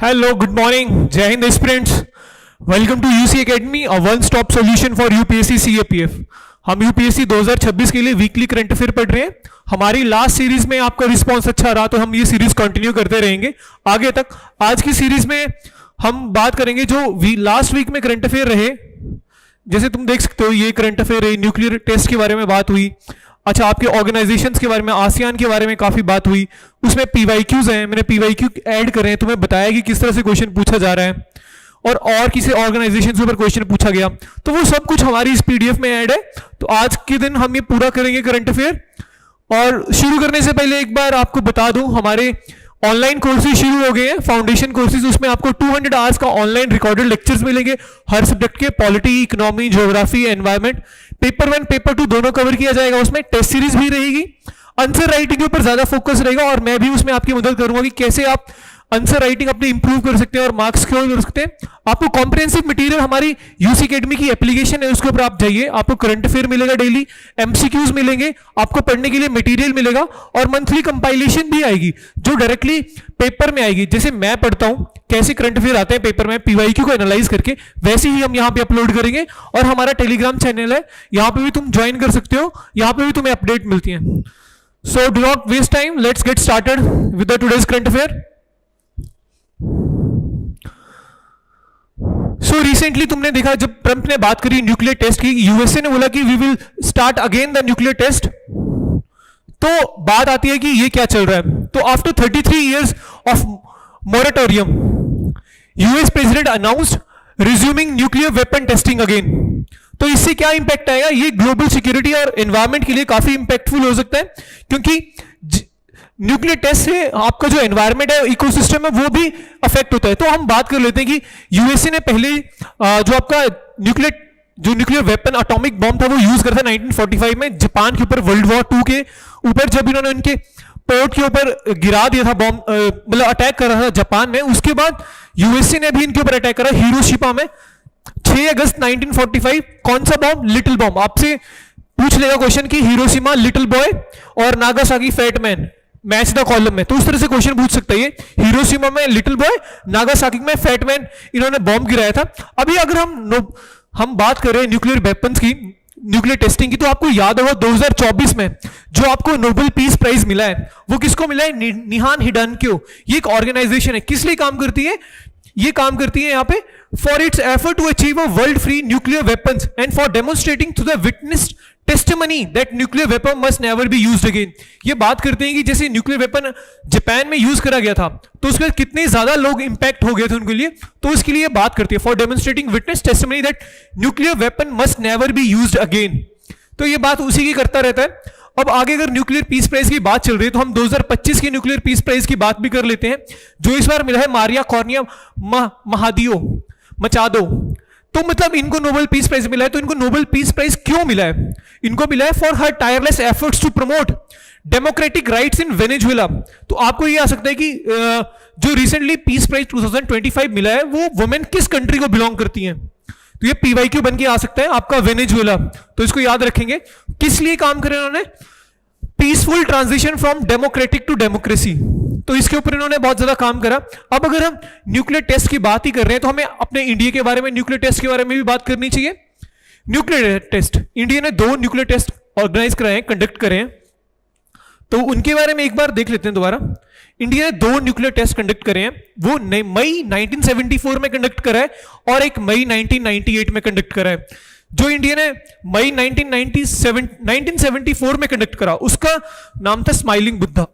Hello, good morning. Jai Hind aspirants. Welcome to UC Academy, a one-stop solution for UPSC CAPF. हम UPSC 2026 के लिए weekly current affair पढ़ रहे हैं. हमारी लास्ट सीरीज में आपका रिस्पांस अच्छा रहा तो हम ये सीरीज कंटिन्यू करते रहेंगे आगे तक. आज की सीरीज में हम बात करेंगे जो लास्ट वीक में करंट अफेयर रहे. जैसे तुम देख सकते हो ये करंट अफेयर है, न्यूक्लियर टेस्ट के बारे में बात हुई. अच्छा, आपके ऑर्गेनाइजेशंस के बारे में, आसियान के बारे में काफी बात हुई. उसमें पीवाईक्यूज हैं, मैंने पीवाईक्यू ऐड करे हैं, तुम्हें बताया कि किस तरह से क्वेश्चन पूछा जा रहा है और किसी ऑर्गेनाइजेशन के ऊपर क्वेश्चन पूछा गया. तो वो सब कुछ हमारी इस पीडीएफ में ऐड है. तो आज के दिन हम ये पूरा करेंगे करंट अफेयर. और शुरू करने से पहले एक बार आपको बता दूं, हमारे ऑनलाइन कोर्सेज शुरू हो गए हैं, फाउंडेशन कोर्सेज. उसमें आपको 200 आवर्स का ऑनलाइन रिकॉर्डेड लेक्चर्स मिलेंगे हर सब्जेक्ट के. Polity, economy, geography, environment. Paper 1 paper 2 दोनों कवर किया जाएगा. उसमें टेस्ट सीरीज भी रहेगी. आंसर राइटिंग के ऊपर ज्यादा फोकस रहेगा और मैं भी उसमें आपकी मदद करूंगा कि कैसे आप आंसर राइटिंग अपनी इंप्रूव कर सकते हैं और मार्क्स क्यों कर सकते हैं. आपको कॉम्प्रिहेंसिव मटेरियल हमारी यूसी एकेडमी की एप्लीकेशन है, उसके ऊपर आप जाइए. आपको करंट अफेयर मिलेगा, डेली एमसीक्यूज मिलेंगे, आपको पढ़ने के लिए मटेरियल मिलेगा और मंथली कंपाइलेशन भी आएगी जो डायरेक्टली पेपर में आएगी. जैसे मैं पढ़ता हूं कैसे करंट अफेयर आते हैं पेपर में पीवाईक्यू को एनालाइज करके, वैसे ही हम यहाँ पे अपलोड करेंगे. और हमारा टेलीग्राम चैनल है, यहाँ पे भी तुम ज्वाइन कर सकते हो, यहाँ पे भी तुम्हें अपडेट मिलती है. So do not waste time, let's get started with the today's current affair. So recently तुमने देखा जब ट्रंप ने बात करी न्यूक्लियर टेस्ट की, यूएसए ने बोला कि we will start again the nuclear test. तो बात आती है कि ये क्या चल रहा है. तो after 33 years of moratorium, US president announced resuming nuclear weapon testing again. तो इससे क्या इंपैक्ट आएगा, ये ग्लोबल सिक्योरिटी और एनवायरमेंट के लिए काफी इंपैक्टफुल हो सकता है, क्योंकि न्यूक्लियर टेस्ट से आपका जो एनवायरनमेंट है, इकोसिस्टम है, वो भी अफेक्ट होता है. तो हम बात कर लेते हैं कि यूएसए ने पहले जो आपका न्यूक्लियर वेपन एटॉमिक बॉम्ब था वो यूज करा था 1945 में जापान के ऊपर, वर्ल्ड वॉर 2 के ऊपर, जब इन्होंने उनके पोर्ट के ऊपर गिरा दिया था बॉम्ब, मतलब अटैक कर रहा था जापान में. उसके बाद यूएसए ने भी इनके ऊपर अटैक करा हिरोशिमा में 6 अगस्त 1945. कौन सा बॉम्ब? Little bomb. आपसे पूछ लेगा क्वेश्चन कि हिरोशिमा लिटिल बॉय और Nagasaki fat man, match the column में. तो उस तरह से क्वेश्चन पूछ सकता है. हिरोशिमा में लिटिल बॉय, नागासाकी में फैट मैन, इन्होंने बॉम्ब गिराया था. अभी अगर हम बात कर रहे हैं न्यूक्लियर वेपन्स की, न्यूक्लियर टेस्टिंग की, तो आपको याद होगा 2024 में जो आपको नोबेल पीस प्राइज मिला है वो किसको मिला है? निहान हिडानक्यो. ये एक ऑर्गेनाइजेशन है. किस लिए काम करती है? ये काम करती है यहाँ पे for its effort to achieve a world free nuclear weapons and for demonstrating to the witnessed testimony that nuclear weapon must never be used again. ये बात करते हैं कि जैसे न्यूक्लियर वेपन जापान में यूज करा गया था तो उसके बाद कितने ज्यादा लोग इंपैक्ट हो गए थे उनके लिए, तो उसके लिए बात करती है for demonstrating witness testimony that nuclear weapon must never be used again. तो ये बात उसी की करता रहता है. अब आगे अगर न्यूक्लियर पीस प्राइज की बात चल रही है तो हम 2025 के न्यूक्लियर पीस प्राइज की बात भी कर लेते हैं, जो इस बार मिला है मारिया कॉर्निया मचादो. तो मतलब इनको नोबेल पीस प्राइज मिला है. तो इनको नोबेल पीस प्राइज क्यों मिला है? इनको मिला है for her tireless efforts to promote democratic rights in Venezuela. तो आपको ये आ सकता है कि जो रिसेंटली पीस प्राइज 2025 मिला है वो वुमेन किस कंट्री को बिलोंग करती हैं. तो ये पीवाईक्यू बन के आ सकता है आपका वेनेजुएला. तो इसको याद रखेंगे. किस लिए काम करे उन्होंने? Peaceful transition from democratic to democracy. तो इसके ऊपर इन्होंने बहुत ज्यादा काम करा. अब अगर हम न्यूक्लियर टेस्ट की बात ही कर रहे हैं तो हमें अपने इंडिया के बारे में, न्यूक्लियर टेस्ट के बारे में भी बात करनी चाहिए. न्यूक्लियर टेस्ट, इंडिया ने 2 न्यूक्लियर टेस्ट ऑर्गेनाइज कराए हैं, कंडक्ट करे हैं. तो उनके बारे में एक बार देख लेते हैं दोबारा. इंडिया ने 2 न्यूक्लियर टेस्ट कंडक्ट करे हैं. वो मई 1974 में कंडक्ट करा है और एक मई 1998 में कंडक्ट करा है. जो इंडिया ने मई 1974 में कंडक्ट करा उसका नाम था स्माइलिंग बुद्धा.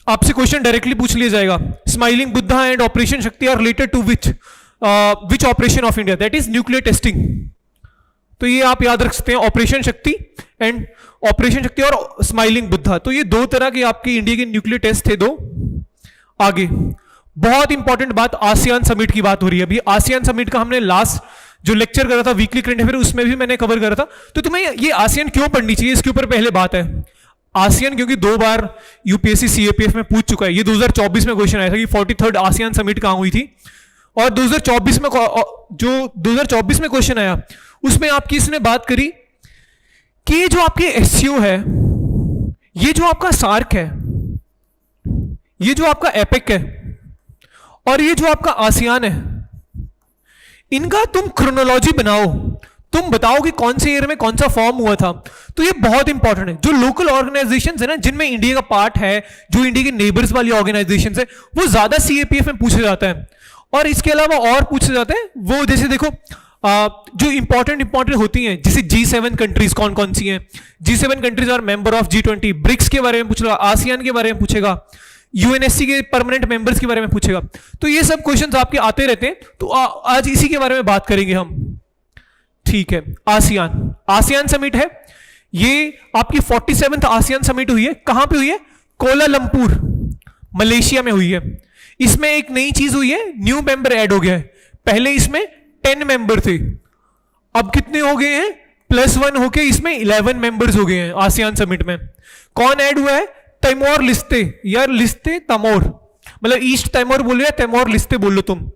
आपसे क्वेश्चन डायरेक्टली पूछ लिया जाएगा, smiling Buddha and operation Shakti are related to which operation of India, that is nuclear testing. तो ये आप याद रख सकते हैं, ऑपरेशन शक्ति और स्माइलिंग बुद्धा. तो ये 2 तरह के आपके इंडिया के न्यूक्लियर टेस्ट थे 2. आगे बहुत इंपॉर्टेंट बात, आसियान समिट की बात हो रही है. अभी आसियान समिट का हमने लास्ट जो लेक्चर करा था वीकली करंट अफेयर, उसमें भी मैंने कवर करा था. तो तुम्हें ये आसियान क्यों पढ़नी चाहिए, इसके ऊपर पहले बात है. आसियान क्योंकि 2 बार यूपीएससी सीएपीएफ में पूछ चुका है. ये 2024 में क्वेश्चन आया था कि 43rd आसियान समिट कहां हुई थी, और 2024 में क्वेश्चन आया उसमें आपकी इसने बात करी कि जो आपके एससीओ है, ये जो आपका सार्क है, ये जो आपका एपेक है और ये जो आपका आसियान है, इनका तुम क्रोनोलॉजी बनाओ, तुम बताओ कि कौन से ईयर में कौन सा फॉर्म हुआ था। तो ये बहुत इंपॉर्टेंट है। जो लोकल ऑर्गेनाइजेशंस है ना, जिनमें इंडिया का पार्ट है, जो इंडिया के नेबर्स वाली ऑर्गेनाइजेशंस है, वो ज्यादा सीएपीएफ में पूछा जाता है। और इसके अलावा और पूछे जाते हैं वो, जैसे देखो जो इंपॉर्टेंट होती हैं, जैसे G7 कंट्रीज कौन कौन सी हैं। G7 countries are member of G20। BRICS के बारे में पूछेगा, आसियान के बारे में पूछेगा, यूएनएससी के परमानेंट मेंबर्स के बारे में पूछेगा। तो ये सब क्वेश्चंस आपके आते रहते हैं। तो आज इसी के बारे में बात करेंगे हम। ठीक है, आसियान समिट है, ये आपकी 47th आसियान समिट हुई है। कहां पे हुई है? कोलालंपुर, मलेशिया में हुई है। इसमें एक नई चीज हुई है, न्यू मेंबर ऐड हो गया है। पहले इसमें 10 मेंबर थे, अब कितने हो गए हैं? +1 होके इसमें 11 मेंबर्स हो गए हैं आसियान समिट में। कौन ऐड हुआ है? तैमोर लिस्ते, यार लिस्ते तमोर, मतलब ईस्ट तैमोर बोलो या तैमोर लिस्ते बोलो तुम।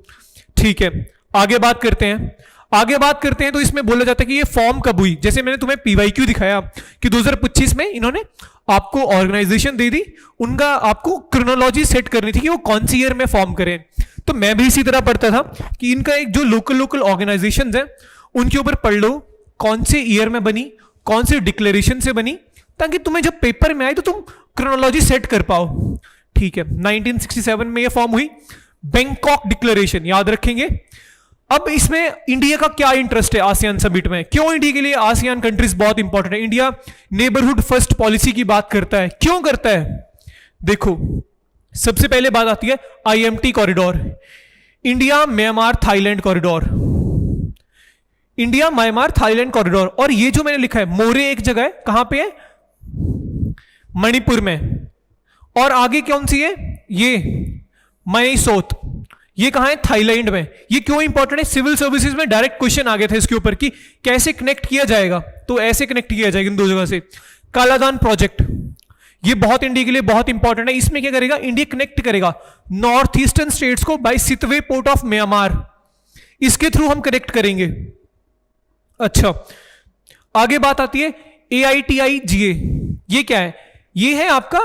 ठीक है, आगे बात करते हैं। तो इसमें बोला जाता है कि ये फॉर्म कब हुई। जैसे मैंने तुम्हें पीवाईक्यू दिखाया कि 2025 में इन्होंने आपको ऑर्गेनाइजेशन दे दी, उनका आपको क्रोनोलॉजी सेट करनी थी कि वो कौन सी ईयर में फॉर्म करें। तो मैं भी इसी तरह पढ़ता था कि इनका एक जो लोकल ऑर्गेनाइजेशंस है उनके ऊपर पढ़ लो, कौन से ईयर में बनी, कौन से डिक्लेरेशन से बनी, ताकि तुम्हें जब पेपर में आए तो तुम क्रोनोलॉजी सेट कर पाओ। ठीक है, 1967 में ये फॉर्म हुई, बैंकॉक डिक्लेरेशन, याद रखेंगे। अब इसमें इंडिया का क्या इंटरेस्ट है आसियान समिट में? क्यों इंडिया के लिए आसियान कंट्रीज बहुत इंपॉर्टेंट है? इंडिया नेबरहुड फर्स्ट पॉलिसी की बात करता है। क्यों करता है? देखो, सबसे पहले बात आती है IMT corridor, India Myanmar Thailand corridor, India Myanmar Thailand corridor. और ये जो मैंने लिखा है, मोरे एक जगह है, कहां पे है? मणिपुर में। और आगे कौन सी है? ये मैसोत, ये कहां है? थाईलैंड में। ये क्यों इंपॉर्टेंट है? सिविल सर्विसेज में डायरेक्ट क्वेश्चन आ गए थे इसके ऊपर कि कैसे कनेक्ट किया जाएगा, तो ऐसे कनेक्ट किया जाएगा इन दो जगह से। कालादान प्रोजेक्ट, ये बहुत इंडिया के लिए बहुत इंपॉर्टेंट है। इसमें क्या करेगा? इंडिया कनेक्ट करेगा नॉर्थ ईस्टर्न स्टेट्स को by Sittwe port of Myanmar, इसके थ्रू हम कनेक्ट करेंगे। अच्छा, आगे बात आती है AITI-GA, ये क्या है? ये है आपका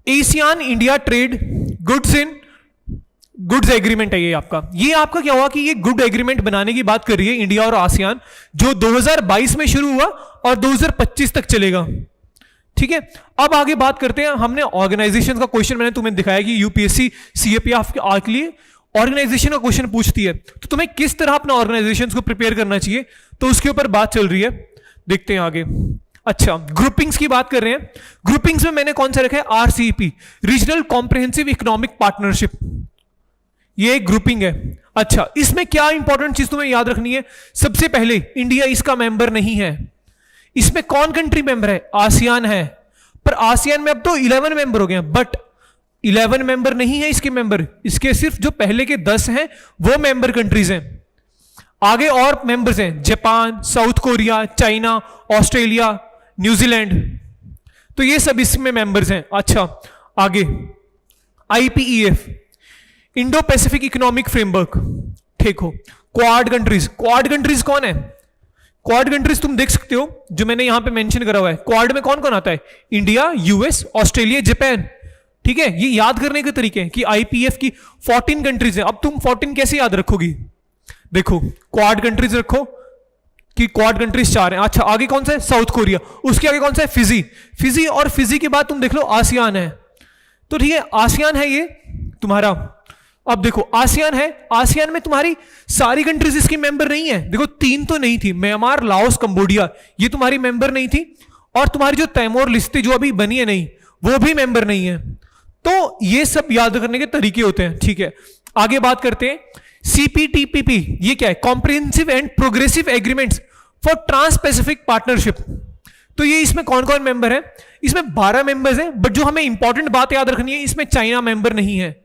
ASEAN India trade goods agreement है। ये आपका क्या हुआ कि ये गुड एग्रीमेंट बनाने की बात कर रही है इंडिया और आसियान, जो 2022 में शुरू हुआ और 2025 तक चलेगा। ठीक है, अब आगे बात करते हैं। हमने ऑर्गेनाइजेशन का क्वेश्चन मैंने तुम्हें दिखाया कि यूपीएससी CAPF के लिए ऑर्गेनाइजेशन का क्वेश्चन पूछती है, तो तुम्हें किस तरह अपने ऑर्गेनाइजेशन को प्रिपेयर करना चाहिए, तो उसके ऊपर बात चल रही है। देखते हैं आगे। अच्छा, ग्रुपिंग्स की बात कर रहे हैं। ग्रुपिंग्स में मैंने कौन सा रखा है? RCEP, regional comprehensive economic partnership, ये एक ग्रुपिंग है। अच्छा, इसमें क्या इंपॉर्टेंट चीज तुम्हें याद रखनी है? सबसे पहले इंडिया इसका मेंबर नहीं है। इसमें कौन कंट्री मेंबर है? आसियान है, पर आसियान में अब तो 11 मेंबर हो गए हैं, बट 11 मेंबर नहीं है इसके मेंबर, इसके सिर्फ जो पहले के 10 हैं वो मेंबर कंट्रीज हैं। आगे और मेंबर्स हैं, Japan, south Korea, China, Australia, New Zealand, तो ये सब इसमें मेंबर्स हैं। अच्छा, आगे IPEF, Indo Pacific economic framework. ठीक हो, क्वाड कंट्रीज कौन है? क्वाड कंट्रीज तुम देख सकते हो, जो मैंने यहां पे मेंशन करा हुआ है। क्वाड में कौन कौन आता है? India, US, Australia, Japan. ठीक है, ये याद करने के तरीके हैं कि IPF की 14 कंट्रीज है। अब तुम 14 कैसे याद रखोगी? देखो, क्वाड कंट्रीज रखो कि क्वाड कंट्रीज 4 हैं। अच्छा, आगे कौन सा है? South Korea. उसके आगे कौन सा है? फिजी। और फिजी के बाद तुम देख लो आसियान है। तो ठीक है, आसियान है ये तुम्हारा। अब देखो, आसियान है, आसियान में तुम्हारी सारी कंट्रीज इसकी मेंबर नहीं है। देखो, 3 तो नहीं थी, म्यांमार, लाओस, कंबोडिया, ये तुम्हारी मेंबर नहीं थी। और तुम्हारी जो तैमूर लिस्टें जो अभी बनी है नहीं, वो भी मेंबर नहीं है। तो ये सब याद करने के तरीके होते हैं। ठीक है, आगे बात करते हैं। CPTPP, ये क्या है? Comprehensive and progressive agreements for trans Pacific partnership. तो ये इसमें कौन कौन मेंबर है? इसमें 12 मेंबर्स हैं, बट जो हमें इंपॉर्टेंट बात याद रखनी है, इसमें चाइना मेंबर नहीं है,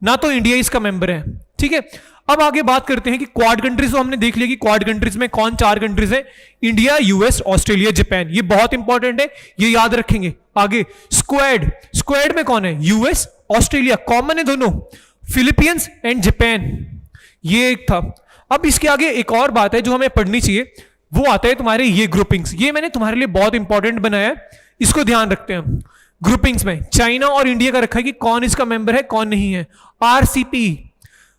ना तो इंडिया इसका मेंबर है। ठीक है, अब आगे बात करते हैं कि क्वाड कंट्रीज, तो हमने देख लिया कि क्वाड कंट्रीज में कौन 4 कंट्रीज है? India, US, Australia, Japan. ये बहुत इंपॉर्टेंट है, ये याद रखेंगे। आगे स्क्वाड में कौन है? US, ऑस्ट्रेलिया, कॉमन है दोनों, फिलीपींस एंड जापान, ये एक था। अब इसके आगे एक और बात है जो हमें पढ़नी चाहिए, वो आता है तुम्हारे ये ग्रुपिंग्स। ये मैंने तुम्हारे लिए बहुत इंपॉर्टेंट बनाया है, इसको ध्यान रखते हैं हम। ग्रुपिंग्स में चाइना और इंडिया का रखा है कि कौन इसका मेंबर है, कौन नहीं है। RCEP,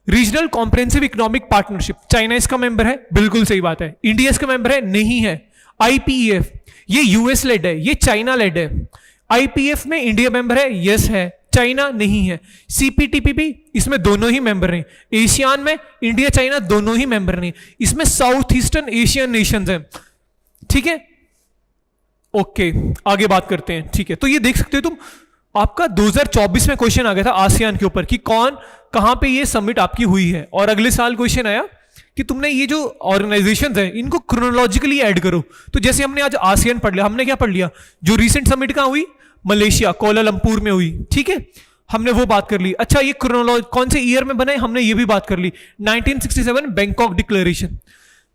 regional comprehensive economic partnership, China इसका मेंबर है, बिल्कुल सही बात है। इंडिया इसका मेंबर है, नहीं है। आईपीईएफ, ये यूएस लेड है, ये चाइना लेड है। आईपीएफ में इंडिया मेंबर है, यस है, चाइना नहीं है। सीपीटीपीपी, इसमें दोनों ही मेंबर हैं। एशियान में इंडिया चाइना दोनों ही मेंबर नहीं, इसमें साउथ ईस्टर्न एशियन नेशंस हैं, ठीक है। ओके, आगे बात करते हैं, ठीक है। तो ये देख सकते हो तुम, आपका 2024 में क्वेश्चन आ गया था आसियान के ऊपर कि कौन कहां पे ये समिट आपकी हुई है, और अगले साल क्वेश्चन आया कि तुमने ये जो ऑर्गेनाइजेशंस हैं इनको क्रोनोलॉजिकली ऐड करो। तो जैसे हमने आज आसियान पढ़ लिया, हमने क्या पढ़ लिया, जो रिसेंट समिट कहां हुई, मलेशिया कोलालंपुर में हुई, ठीक है, हमने वो बात कर ली। अच्छा, ये क्रोनोलॉजी कौन से ईयर में बना, हमने ये भी बात कर ली, 1967 बैंकॉक डिक्लेरेशन।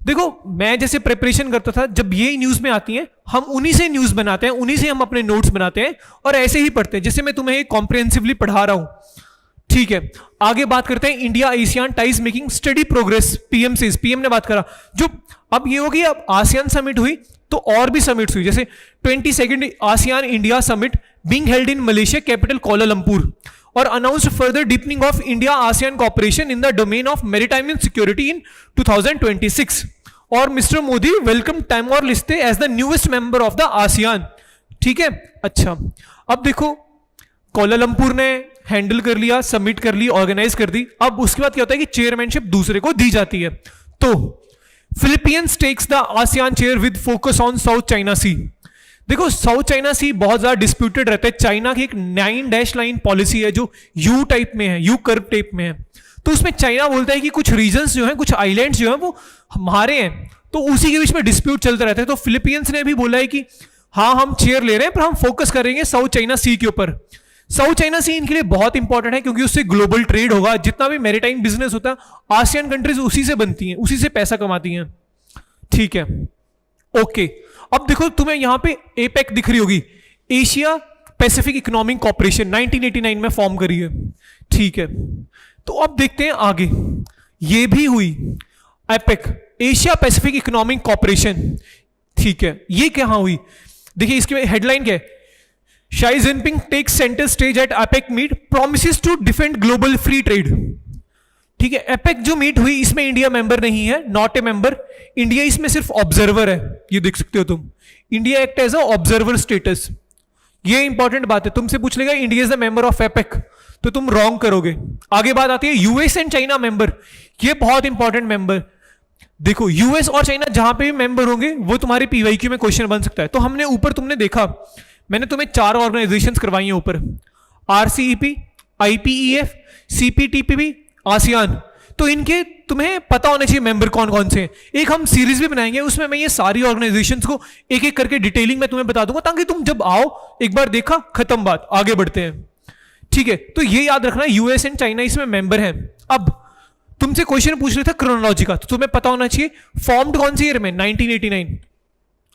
देखो, मैं जैसे प्रिपरेशन करता था, जब ये न्यूज में आती हैं हम उन्हीं से न्यूज बनाते हैं, उन्हीं से हम अपने नोट्स बनाते हैं और ऐसे ही पढ़ते हैं, जैसे मैं तुम्हें कॉम्प्रिहेंसिवली पढ़ा रहा हूं, ठीक है। आगे बात करते हैं India ASEAN ties making steady progress, PM ने बात करा। जो अब ये होगी, अब आसियान समिट हुई तो और भी समिट्स हुई, जैसे 22nd ASEAN India summit being held in Malaysia capital Kuala Lumpur, और announced further deepening of India ASEAN cooperation in the domain of maritime and security in 2026, और mister Modi welcome Timor Leste as the newest member of the ASEAN, ठीक है। अच्छा, अब देखो, कोलालंपुर ने handle कर लिया, सबमिट कर ली, ऑर्गेनाइज कर दी। अब उसके बाद क्या होता है कि चेयरमैनशिप दूसरे को दी जाती है। तो Philippines takes the ASEAN chair with focus on South China Sea. देखो, साउथ चाइना सी बहुत ज्यादा डिस्प्यूटेड रहता है। चाइना की एक 9 लाइन पॉलिसी है जो यू टाइप में है, यू कर्व टाइप में है। तो उसमें चाइना बोलता है कि कुछ रीजन्स जो हैं, कुछ आइलैंड्स जो हैं वो हमारे हैं, तो उसी के बीच में डिस्प्यूट चलता रहता है। तो फिलीपींस ने भी बोला है कि हाँ, हम चेयर ले रहे हैं पर हम फोकस करेंगे साउथ चाइना सी के ऊपर। साउथ चाइना सी इनके लिए बहुत इंपॉर्टेंट है क्योंकि उससे ग्लोबल ट्रेड होगा। जितना भी मैरीटाइम बिजनेस होता है आसियान कंट्रीज उसी से बनती हैं, उसी से पैसा कमाती हैं, ठीक है। ओके, अब देखो, तुम्हें यहां पे एपेक दिख रही होगी, एशिया पैसिफिक इकोनॉमिक कॉर्पोरेशन 1989 में फॉर्म करी है, ठीक है। तो अब देखते हैं आगे, ये भी हुई APEC, Asia Pacific economic corporation, ठीक है। ये कहां हुई, देखिए इसकी हेडलाइन क्या है, Xi Jinping takes centre stage at APEC meet, promises to defend global free trade, ठीक है। एपेक जो मीट हुई इसमें इंडिया मेंबर नहीं है, नॉट ए मेंबर। इंडिया इसमें सिर्फ ऑब्जर्वर है, ये देख सकते हो तुम, India act as a observer status. ये इंपॉर्टेंट बात है, तुमसे पूछ लेगा India is the member of APEC, तो तुम रॉन्ग करोगे। आगे बात आती है यूएस एंड चाइना मेंबर, ये बहुत इंपॉर्टेंट मेंबर। देखो, यूएस और चाइना जहां पे भी मेंबर होंगे वो तुम्हारे पीवाईक्यू में क्वेश्चन बन सकता है। तो हमने ऊपर तुमने देखा, मैंने तुम्हें 4 ऑर्गेनाइजेशंस करवाई हैं ऊपर, आरसीईपी, आईपीईएफ, सीपीटीपीपी, आसियान। तो इनके तुम्हें पता होना चाहिए मेंबर कौन कौन से हैं। एक हम सीरीज भी बनाएंगे, उसमें मैं ये सारी ऑर्गेनाइजेशंस को एक एक करके डिटेलिंग में तुम्हें बता दूंगा, ताकि तुम जब आओ एक बार देखा, खत्म बात, आगे बढ़ते हैं, ठीक है। तो ये याद रखना, यूएस एंड चाइना इसमें मेंबर हैं। अब तुमसे क्वेश्चन पूछ रहे थे क्रोनोलॉजी का, तो तुम्हें पता होना चाहिए फॉर्म्ड कौन सी ईयर में, 1989।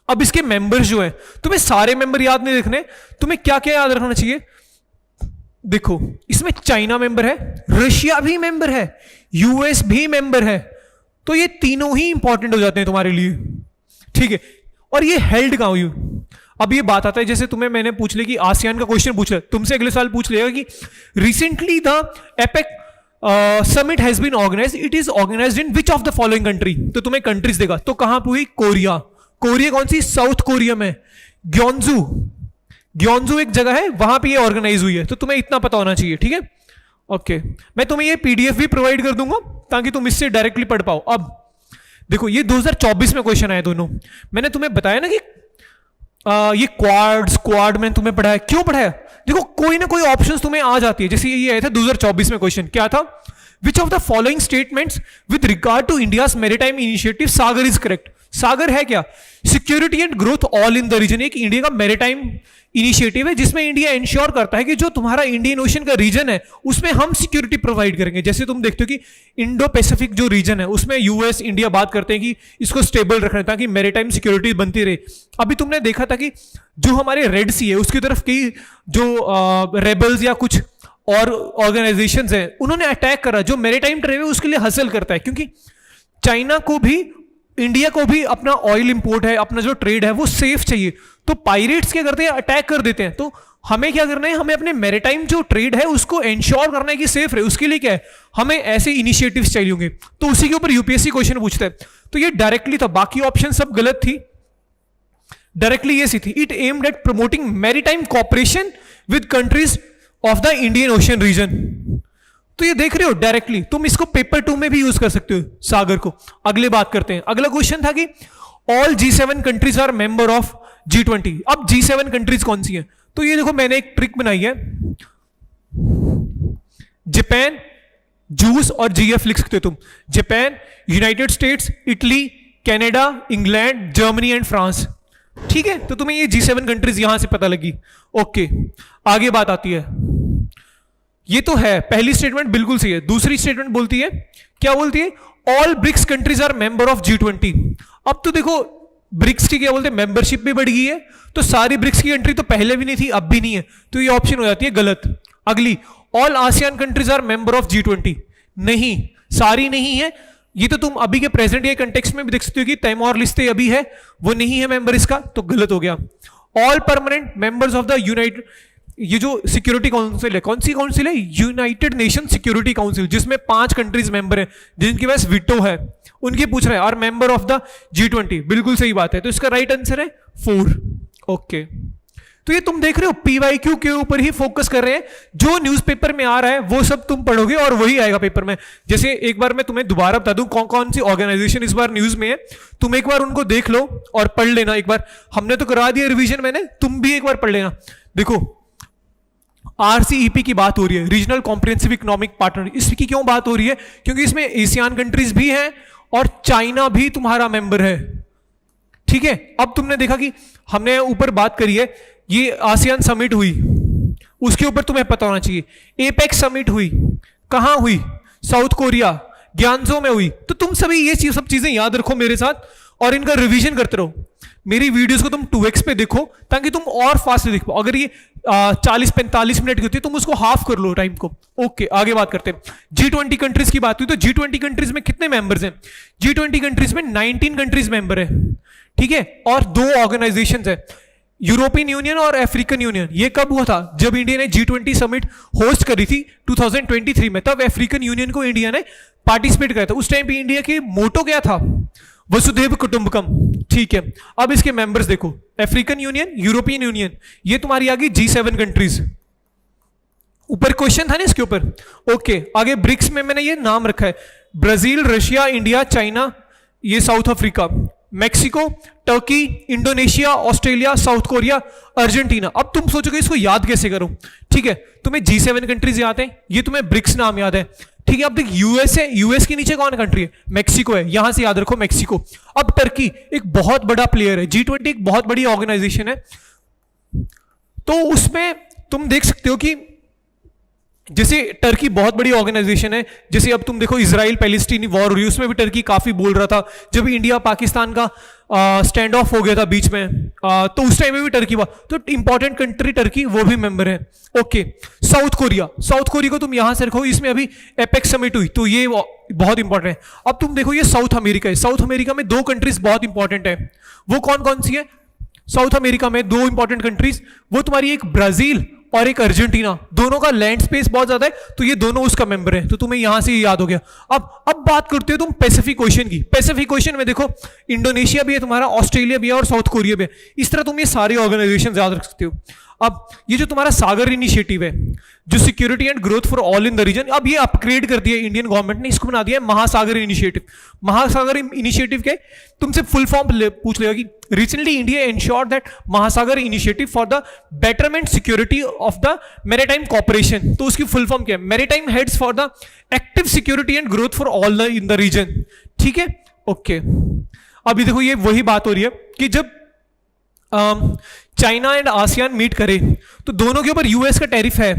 अब इसके मेंबर्स जो है, तुम्हें सारे मेंबर याद नहीं रखने, तुम्हें क्या क्या याद रखना चाहिए। देखो, इसमें चाइना मेंबर है, रशिया भी मेंबर है, यूएस भी मेंबर है, तो ये तीनों ही इंपॉर्टेंट हो जाते हैं तुम्हारे लिए, ठीक है। और ये हेल्ड कहां हुई, अब ये बात आता है, जैसे तुम्हें मैंने पूछ लिया कि आसियान का क्वेश्चन पूछ लिया, तुमसे अगले साल पूछ लेगा कि recently the APEC summit has been organised, it is organised in which of the following country, तो तुम्हें कंट्रीज देगा। तो कहां पे हुई, कोरिया। कोरिया कौन सी, साउथ कोरिया में, ग्योंजू, ग्योंजू एक जगह है, वहां पे ये ऑर्गेनाइज हुई है, तो तुम्हें इतना पता होना चाहिए, ठीक है। ओके, मैं तुम्हें ये पीडीएफ भी प्रोवाइड कर दूंगा ताकि तुम इससे डायरेक्टली पढ़ पाओ। अब देखो, ये 2024 में क्वेश्चन आए दोनों, मैंने तुम्हें बताया ना कि ये क्वाड मैंने तुम्हें पढ़ाया, क्यों पढ़ाया, देखो कोई ना कोई ऑप्शंस तुम्हें आ जाती है। जैसे ये आया था 2024 में क्वेश्चन, क्या था, which of the following statements with regard to India's maritime initiative SAGAR is correct. SAGAR है क्या, security and growth all in the region, एक इंडिया का मैरीटाइम इनिशिएटिव है जिसमें इंडिया इंश्योर करता है कि जो तुम्हारा इंडियन ओशन का रीजन है उसमें हम सिक्योरिटी प्रोवाइड करेंगे। जैसे तुम देखते हो कि इंडो पैसिफिक जो रीजन है उसमें यूएस इंडिया बात करते हैं कि इसको स्टेबल रखना है ताकि मैरीटाइम सिक्योरिटी बनती रहे। अभी तुमने देखा था कि जो हमारे रेड सी है उसकी तरफ कई जो रेबल्स या कुछ और ऑर्गेनाइजेशंस हैं उन्होंने अटैक करा, जो मैरीटाइम ट्रेड है उसके लिए हासिल करता है, क्योंकि चाइना को भी इंडिया को भी अपना ऑयल इंपोर्ट है, अपना जो ट्रेड है वो सेफ चाहिए, तो पायरेट्स क्या करते हैं, अटैक कर देते हैं। तो हमें क्या करना है, हमें अपने मैरिटाइम जो ट्रेड है उसको इंश्योर करना है कि सेफ रहे। उसके लिए क्या है, हमें ऐसे इनिशिएटिव्स चाहिए होंगे, तो उसी के ऊपर यूपीएससी क्वेश्चन पूछता है। तो ये डायरेक्टली था, बाकी ऑप्शन सब गलत थी, डायरेक्टली ये सी थी। It aimed at promoting maritime cooperation with countries of the Indian Ocean region. तो ये देख रहे हो डायरेक्टली, तुम इसको पेपर 2 में भी यूज कर सकते हो, सागर को। अगले बात करते हैं, अगला क्वेश्चन था कि all G7 countries are member of G20। अब G7 कंट्रीज कौन सी है, तो ये देखो मैंने एक ट्रिक बनाई है, जापान, जूस और जीएफ लिख सकते हो तुम। Japan, United states, Italy, Canada, England, Germany and France. ठीक है, तो तुम्हें ये G7 कंट्रीज यहां से पता लगी। ओके, आगे बात आती है, ये तो है, पहली स्टेटमेंट बिल्कुल सही है। दूसरी स्टेटमेंट बोलती है, क्या बोलती है, all BRICS countries are member of G20। अब तो देखो ब्रिक्स की क्या बोलते हैं, मेंबरशिप भी बढ़ गई है, तो सारी ब्रिक्स की कंट्री तो पहले भी नहीं थी, अब भी नहीं है, तो ये ऑप्शन हो जाती है गलत। अगली, all ASEAN countries are member of G20। नहीं, सारी नहीं है, ये तो तुम अभी के प्रेजेंट ये कंटेक्स्ट में भी देख सकते हो कि तैमूर लिस्ते अभी है, वो नहीं है मेंबर इसका, तो गलत हो गया। All permanent members of the United, ये जो सिक्योरिटी काउंसिल है, कौन सी काउंसिल है, यूनाइटेड नेशन सिक्योरिटी काउंसिल, जिसमें 5 कंट्रीज मेंबर है, जिनके पास वीटो है, उनके पूछ रहे हैं, और मेंबर ऑफ द G20। बिल्कुल सही बात है, तो इसका राइट आंसर है 4। ओके, तो ये तुम देख रहे हो पीवाईक्यू के ऊपर ही फोकस कर रहे हैं, जो न्यूज़पेपर में आ रहा है वो सब तुम पढ़ोगे और वही आएगा पेपर में। जैसे एक बार मैं तुम्हें दोबारा बता दूं कौन कौन सी ऑर्गेनाइजेशन इस बार न्यूज में है, तुम एक बार उनको देख लो और पढ़ लेना एक बार। हमने तो करा दिया रिवीजन मैंने, तुम भी एक बार पढ़ लेना। देखो RCEP की बात हो रही है, रीजनल कॉम्प्रिहेंसिव इकोनॉमिक पार्टनर। इसकी क्यों बात हो रही है, क्योंकि इसमें एशियान कंट्रीज भी हैं और चाइना भी तुम्हारा मेंबर है। ठीक है, अब तुमने देखा कि हमने ऊपर बात करी है, ये आसियान समिट हुई, उसके ऊपर तुम्हें पता होना चाहिए। एपेक्स समिट हुई, कहां हुई, साउथ कोरिया, ग्यानजो में हुई। तो तुम सभी ये सब चीजें याद रखो मेरे साथ और इनका रिवीजन करते रहो। मेरी वीडियोस को तुम 2x पे देखो ताकि तुम और फास्ट देख पाओ। अगर ये 40-45 मिनट की होती है तुम उसको हाफ कर लो टाइम को। ओके, आगे बात करते हैं। G20 कंट्रीज की बात हुई, तो G20 कंट्रीज में कितने मेंबर्स हैं? G20 कंट्रीज में 19 कंट्रीज मेंबर है। ठीक है, और 2 ऑर्गेनाइजेशन है, यूरोपियन यूनियन और अफ्रीकन यूनियन। ये कब हुआ था? जब इंडिया ने G20 समिट होस्ट करी थी 2023 में, तब अफ्रीकन यूनियन को इंडिया ने पार्टिसिपेट किया था। उस टाइम पे इंडिया के मोटो क्या था? वसुधैव कुटुंबकम। ठीक है, अब इसके मेंबर्स देखो, अफ्रीकन यूनियन, यूरोपियन यूनियन, ये तुम्हारी आ गई G7 कंट्रीज। ऊपर क्वेश्चन था ना इसके ऊपर। ओके, आगे ब्रिक्स में मैंने ये नाम रखा है, ब्राजील, रशिया, इंडिया, चाइना, ये south Africa, Mexico, Turkey, Indonesia, Australia, south Korea, Argentina. अब तुम सोचोगे इसको याद कैसे करूं? ठीक है, तुम्हें G7 कंट्रीज याद है, ये तुम्हें ब्रिक्स नाम याद है। ठीक है, अब देख यूएस है, यूएस के नीचे कौन कंट्री है? मैक्सिको है, यहां से याद रखो मैक्सिको। अब टर्की एक बहुत बड़ा प्लेयर है, G20 एक बहुत बड़ी ऑर्गेनाइजेशन है, तो उसमें तुम देख सकते हो कि जैसे टर्की बहुत बड़ी ऑर्गेनाइजेशन है। जैसे अब तुम देखो इजराइल पैलेस्टीनी वॉर हो रही है, उसमें भी टर्की काफी बोल रहा था। जब इंडिया पाकिस्तान का स्टैंड ऑफ हो गया था बीच में, तो उस टाइम में भी टर्की हुआ। तो इंपॉर्टेंट कंट्री टर्की, वो भी मेंबर है। Okay, south Korea, south Korea को तुम यहां से रखो, इसमें अभी एपेक्स समिट हुई, तो ये बहुत इंपॉर्टेंट है। अब तुम देखो ये साउथ अमेरिका है, साउथ अमेरिका में 2 कंट्रीज बहुत इंपॉर्टेंट है। वो कौन कौन सी है? साउथ अमेरिका में 2 इंपॉर्टेंट कंट्रीज, वो तुम्हारी एक ब्राजील और एक अर्जेंटीना। दोनों का लैंड स्पेस बहुत ज्यादा है, तो ये दोनों उसका मेंबर है, तो तुम्हें यहां से याद हो गया। अब बात करते हो तुम पैसिफिक ओशन की। पैसिफिक ओशन में देखो इंडोनेशिया भी है तुम्हारा, ऑस्ट्रेलिया भी है और साउथ कोरिया भी है। इस तरह तुम ये सारी ऑर्गेनाइजेशन याद रख सकते हो। अब ये जो तुम्हारा सागर इनिशिएटिव है, जो security and growth for all in the region, अब ये अपग्रेड कर दिया इंडियन गवर्नमेंट ने, इसको बना दिया महासागर इनिशिएटिव। महासागर इनिशिएटिव के तुमसे फुल फॉर्म पूछ लेगा कि recently India ensured that Mahasagar initiative for the betterment security of the maritime corporation. तो उसकी फुल फॉर्म क्या है? Maritime heads for the active security and growth for all in the region. ठीक है, ओके। अभी देखो ये वही बात हो रही है कि जब चाइना एंड आसियान मीट करे तो दोनों के ऊपर यूएस का टैरिफ है।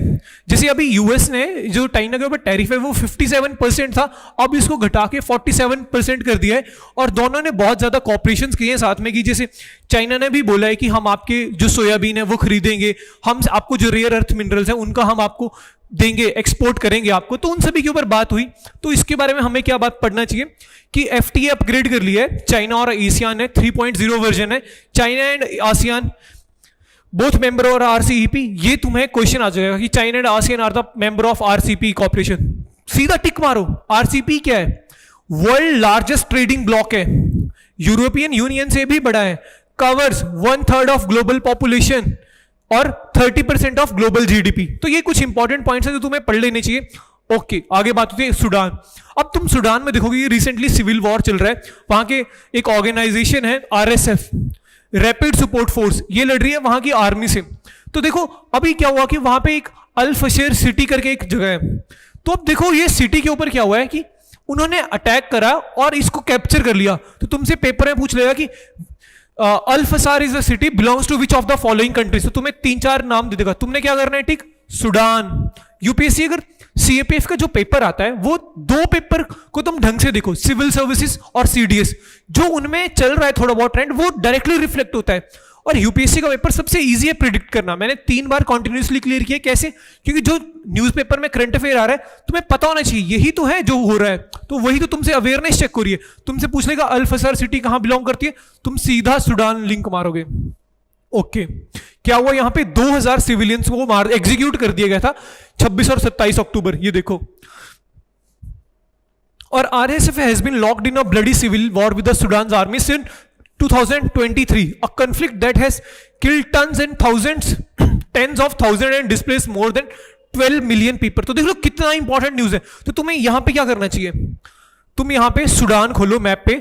जैसे अभी यूएस ने जो चाइना के ऊपर टैरिफ है वो 57% था, अब इसको घटा के 47% कर दिया है। और दोनों ने बहुत ज्यादा कॉपरेशन किए हैं साथ में, कि जैसे चाइना ने भी बोला है कि हम आपके जो सोयाबीन है वो खरीदेंगे, हम आपको जो रेयर अर्थ मिनरल्स हैं उनका हम आपको देंगे, एक्सपोर्ट करेंगे आपको, तो उन सभी के ऊपर बात हुई। तो इसके बारे में हमें क्या बात पढ़ना चाहिए कि एफटीए अपग्रेड कर लिया है, चाइना और एशियान है, 3.0 वर्जन है, China and ASEAN both member और आरसीईपी। ये तुम्हें क्वेश्चन आ जाएगा कि China and ASEAN are the member of RCP corporation, सीधा टिक मारो। आरसीपी क्या है? वर्ल्ड लार्जेस्ट ट्रेडिंग ब्लॉक है, यूरोपियन यूनियन से भी बड़ा है, कवर्स 1/3 ऑफ ग्लोबल पॉपुलेशन और 30% ऑफ ग्लोबल जीडीपी। तो ये कुछ इंपॉर्टेंट पॉइंट्स हैं जो तुम्हें पढ़ लेने चाहिए। ओके, आगे बात होती है सूडान। अब तुम सूडान में देखोगे रिसेंटली सिविल वॉर चल रहा है, वहां के एक ऑर्गेनाइजेशन है आरएसएफ, रैपिड सपोर्ट फोर्स, ये लड़ रही है वहां की आर्मी से। तो देखो अभी क्या हुआ कि वहां पे एक अल फशर सिटी करके एक जगह है, तो अब देखो ये सिटी के ऊपर क्या हुआ है कि उन्होंने अटैक करा और इसको कैप्चर कर लिया। तो तुमसे पेपर में पूछ लेगा कि Al Fasher is a city belongs to which of the following countries, तो तुम्हें 3-4 नाम दे देगा, तुमने क्या करना है, ठीक, सूडान। यूपीएससी अगर सीएपीएफ का जो पेपर आता है वो 2 पेपर को तुम ढंग से देखो, सिविल सर्विसेज और सीडीएस, जो उनमें चल रहा है थोड़ा बहुत ट्रेंड वो डायरेक्टली रिफ्लेक्ट होता है। और यूपीएससी का पेपर सबसे इजी है प्रिडिक्ट करना, मैंने 3 बार कॉन्टिन्यूसली क्लियर किया। कैसे? क्योंकि जो न्यूज़पेपर में करंट अफेयर आ रहा है तुम्हें पता होना चाहिए, यही तो है जो हो रहा है, तो वही तो तुमसे अवेयरनेस चेक हो रही है। तुमसे पूछ लेगा अल फसर सिटी कहां बिलोंग करती है, तुम सीधा सूडान लिंक मारोगे। ओके, क्या हुआ यहां पे 2000 सिविलियंस को मार एग्जीक्यूट कर दिया गया था 26 और 27 अक्टूबर, ये देखो। और RSF has been locked in a bloody civil war with the Sudan army since 2023, a conflict that has killed tons and thousands, tens of thousands and displaced more than 12 million people। तो देख लो कितना important news है। तो तुम्हें यहां पे क्या करना चाहिए, तुम यहां पे सूडान खोलो, मैप पे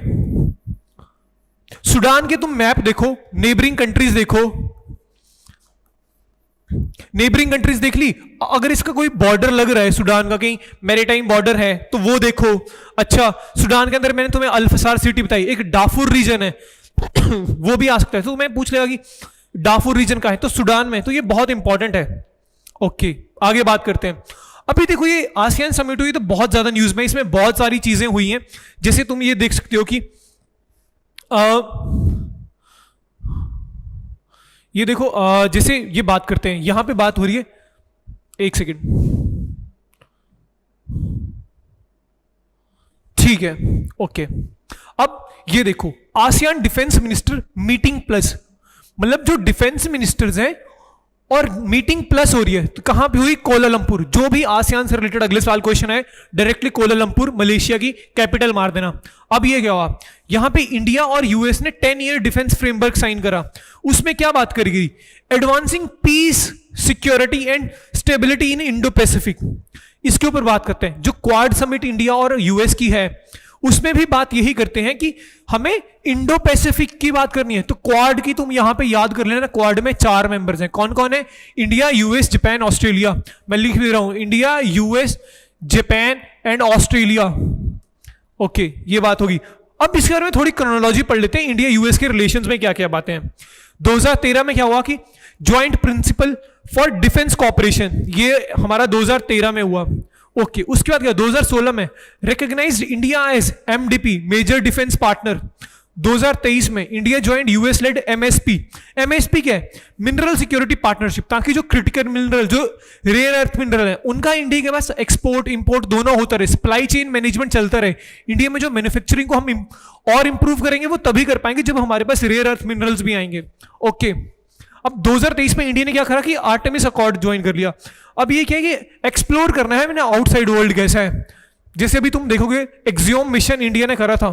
सूडान के तुम मैप देखो, नेबरिंग कंट्रीज देखो, नेबरिंग कंट्रीज देख ली, अगर इसका कोई बॉर्डर लग रहा है सूडान का, कहीं मैरीटाइम बॉर्डर है तो वो देखो। अच्छा, सूडान के अंदर मैंने तुम्हें अल फसार सिटी बताई, एक डाफुर रीजन है वो भी आ सकता है, तो मैं पूछ लेगा कि डाफुर रीजन का है तो सूडान में, तो ये बहुत इंपॉर्टेंट है। ओके, आगे बात करते हैं। अभी देखो ये आसियान समिट हुई तो बहुत ज्यादा न्यूज में, इसमें बहुत सारी चीजें हुई हैं, जैसे तुम ये देख सकते हो कि ये देखो जैसे ये बात करते हैं, यहां पे बात हो रही है, एक सेकेंड, ठीक है। ओके, अब ये देखो ASEAN defence minister meeting plus, मतलब जो डिफेंस मिनिस्टर्स हैं और मीटिंग प्लस हो रही है, तो कहां पे हुई, कोलालंपुर। जो भी आसियान से रिलेटेड अगले सवाल क्वेश्चन है डायरेक्टली कोलालंपुर, मलेशिया की कैपिटल मार देना। अब ये क्या हुआ, यहां पे इंडिया और यूएस ने 10 ईयर डिफेंस फ्रेमवर्क साइन करा। उसमें क्या बात करी गई, advancing peace, security and stability in Indo Pacific, इसके ऊपर बात करते हैं। जो क्वाड समिट इंडिया और यूएस की है उसमें भी बात यही करते हैं कि हमें इंडो पैसिफिक की बात करनी है। तो क्वाड की तुम यहां पे याद कर लेना, क्वाड में 4 मेंबर्स हैं, कौन कौन है, इंडिया, यूएस, जापान, ऑस्ट्रेलिया। मैं लिख दे रहा हूं, India, US, Japan and Australia. Okay, ये बात होगी। अब इसके बारे में थोड़ी क्रोनोलॉजी पढ़ लेते हैं, इंडिया यूएस के रिलेशंस में क्या क्या बातें हैं। 2013 में क्या हुआ कि joint principle for defence cooperation, ये हमारा 2013 में हुआ। ओके, उसके बाद क्या, 2016 में recognised India as MDP, major defence partner. 2023 में India joint US led MSP. MSP क्या है, मिनरल सिक्योरिटी पार्टनरशिप, ताकि जो क्रिटिकल मिनरल, जो रेयर अर्थ मिनरल है, उनका इंडिया के पास एक्सपोर्ट इंपोर्ट दोनों होता रहे, सप्लाई चेन मैनेजमेंट चलता रहे। इंडिया में जो मैन्युफैक्चरिंग को हम और इंप्रूव करेंगे वो तभी कर पाएंगे जब हमारे पास रेयर अर्थ मिनरल्स भी आएंगे। ओके, अब 2023 में इंडिया ने क्या करा कि आर्टेमिस अकॉर्ड ज्वाइन कर लिया। अब ये क्या है कि एक्सप्लोर करना है मैंने आउटसाइड वर्ल्ड कैसा है। जैसे अभी तुम देखोगे एक्सियोम मिशन इंडिया ने करा था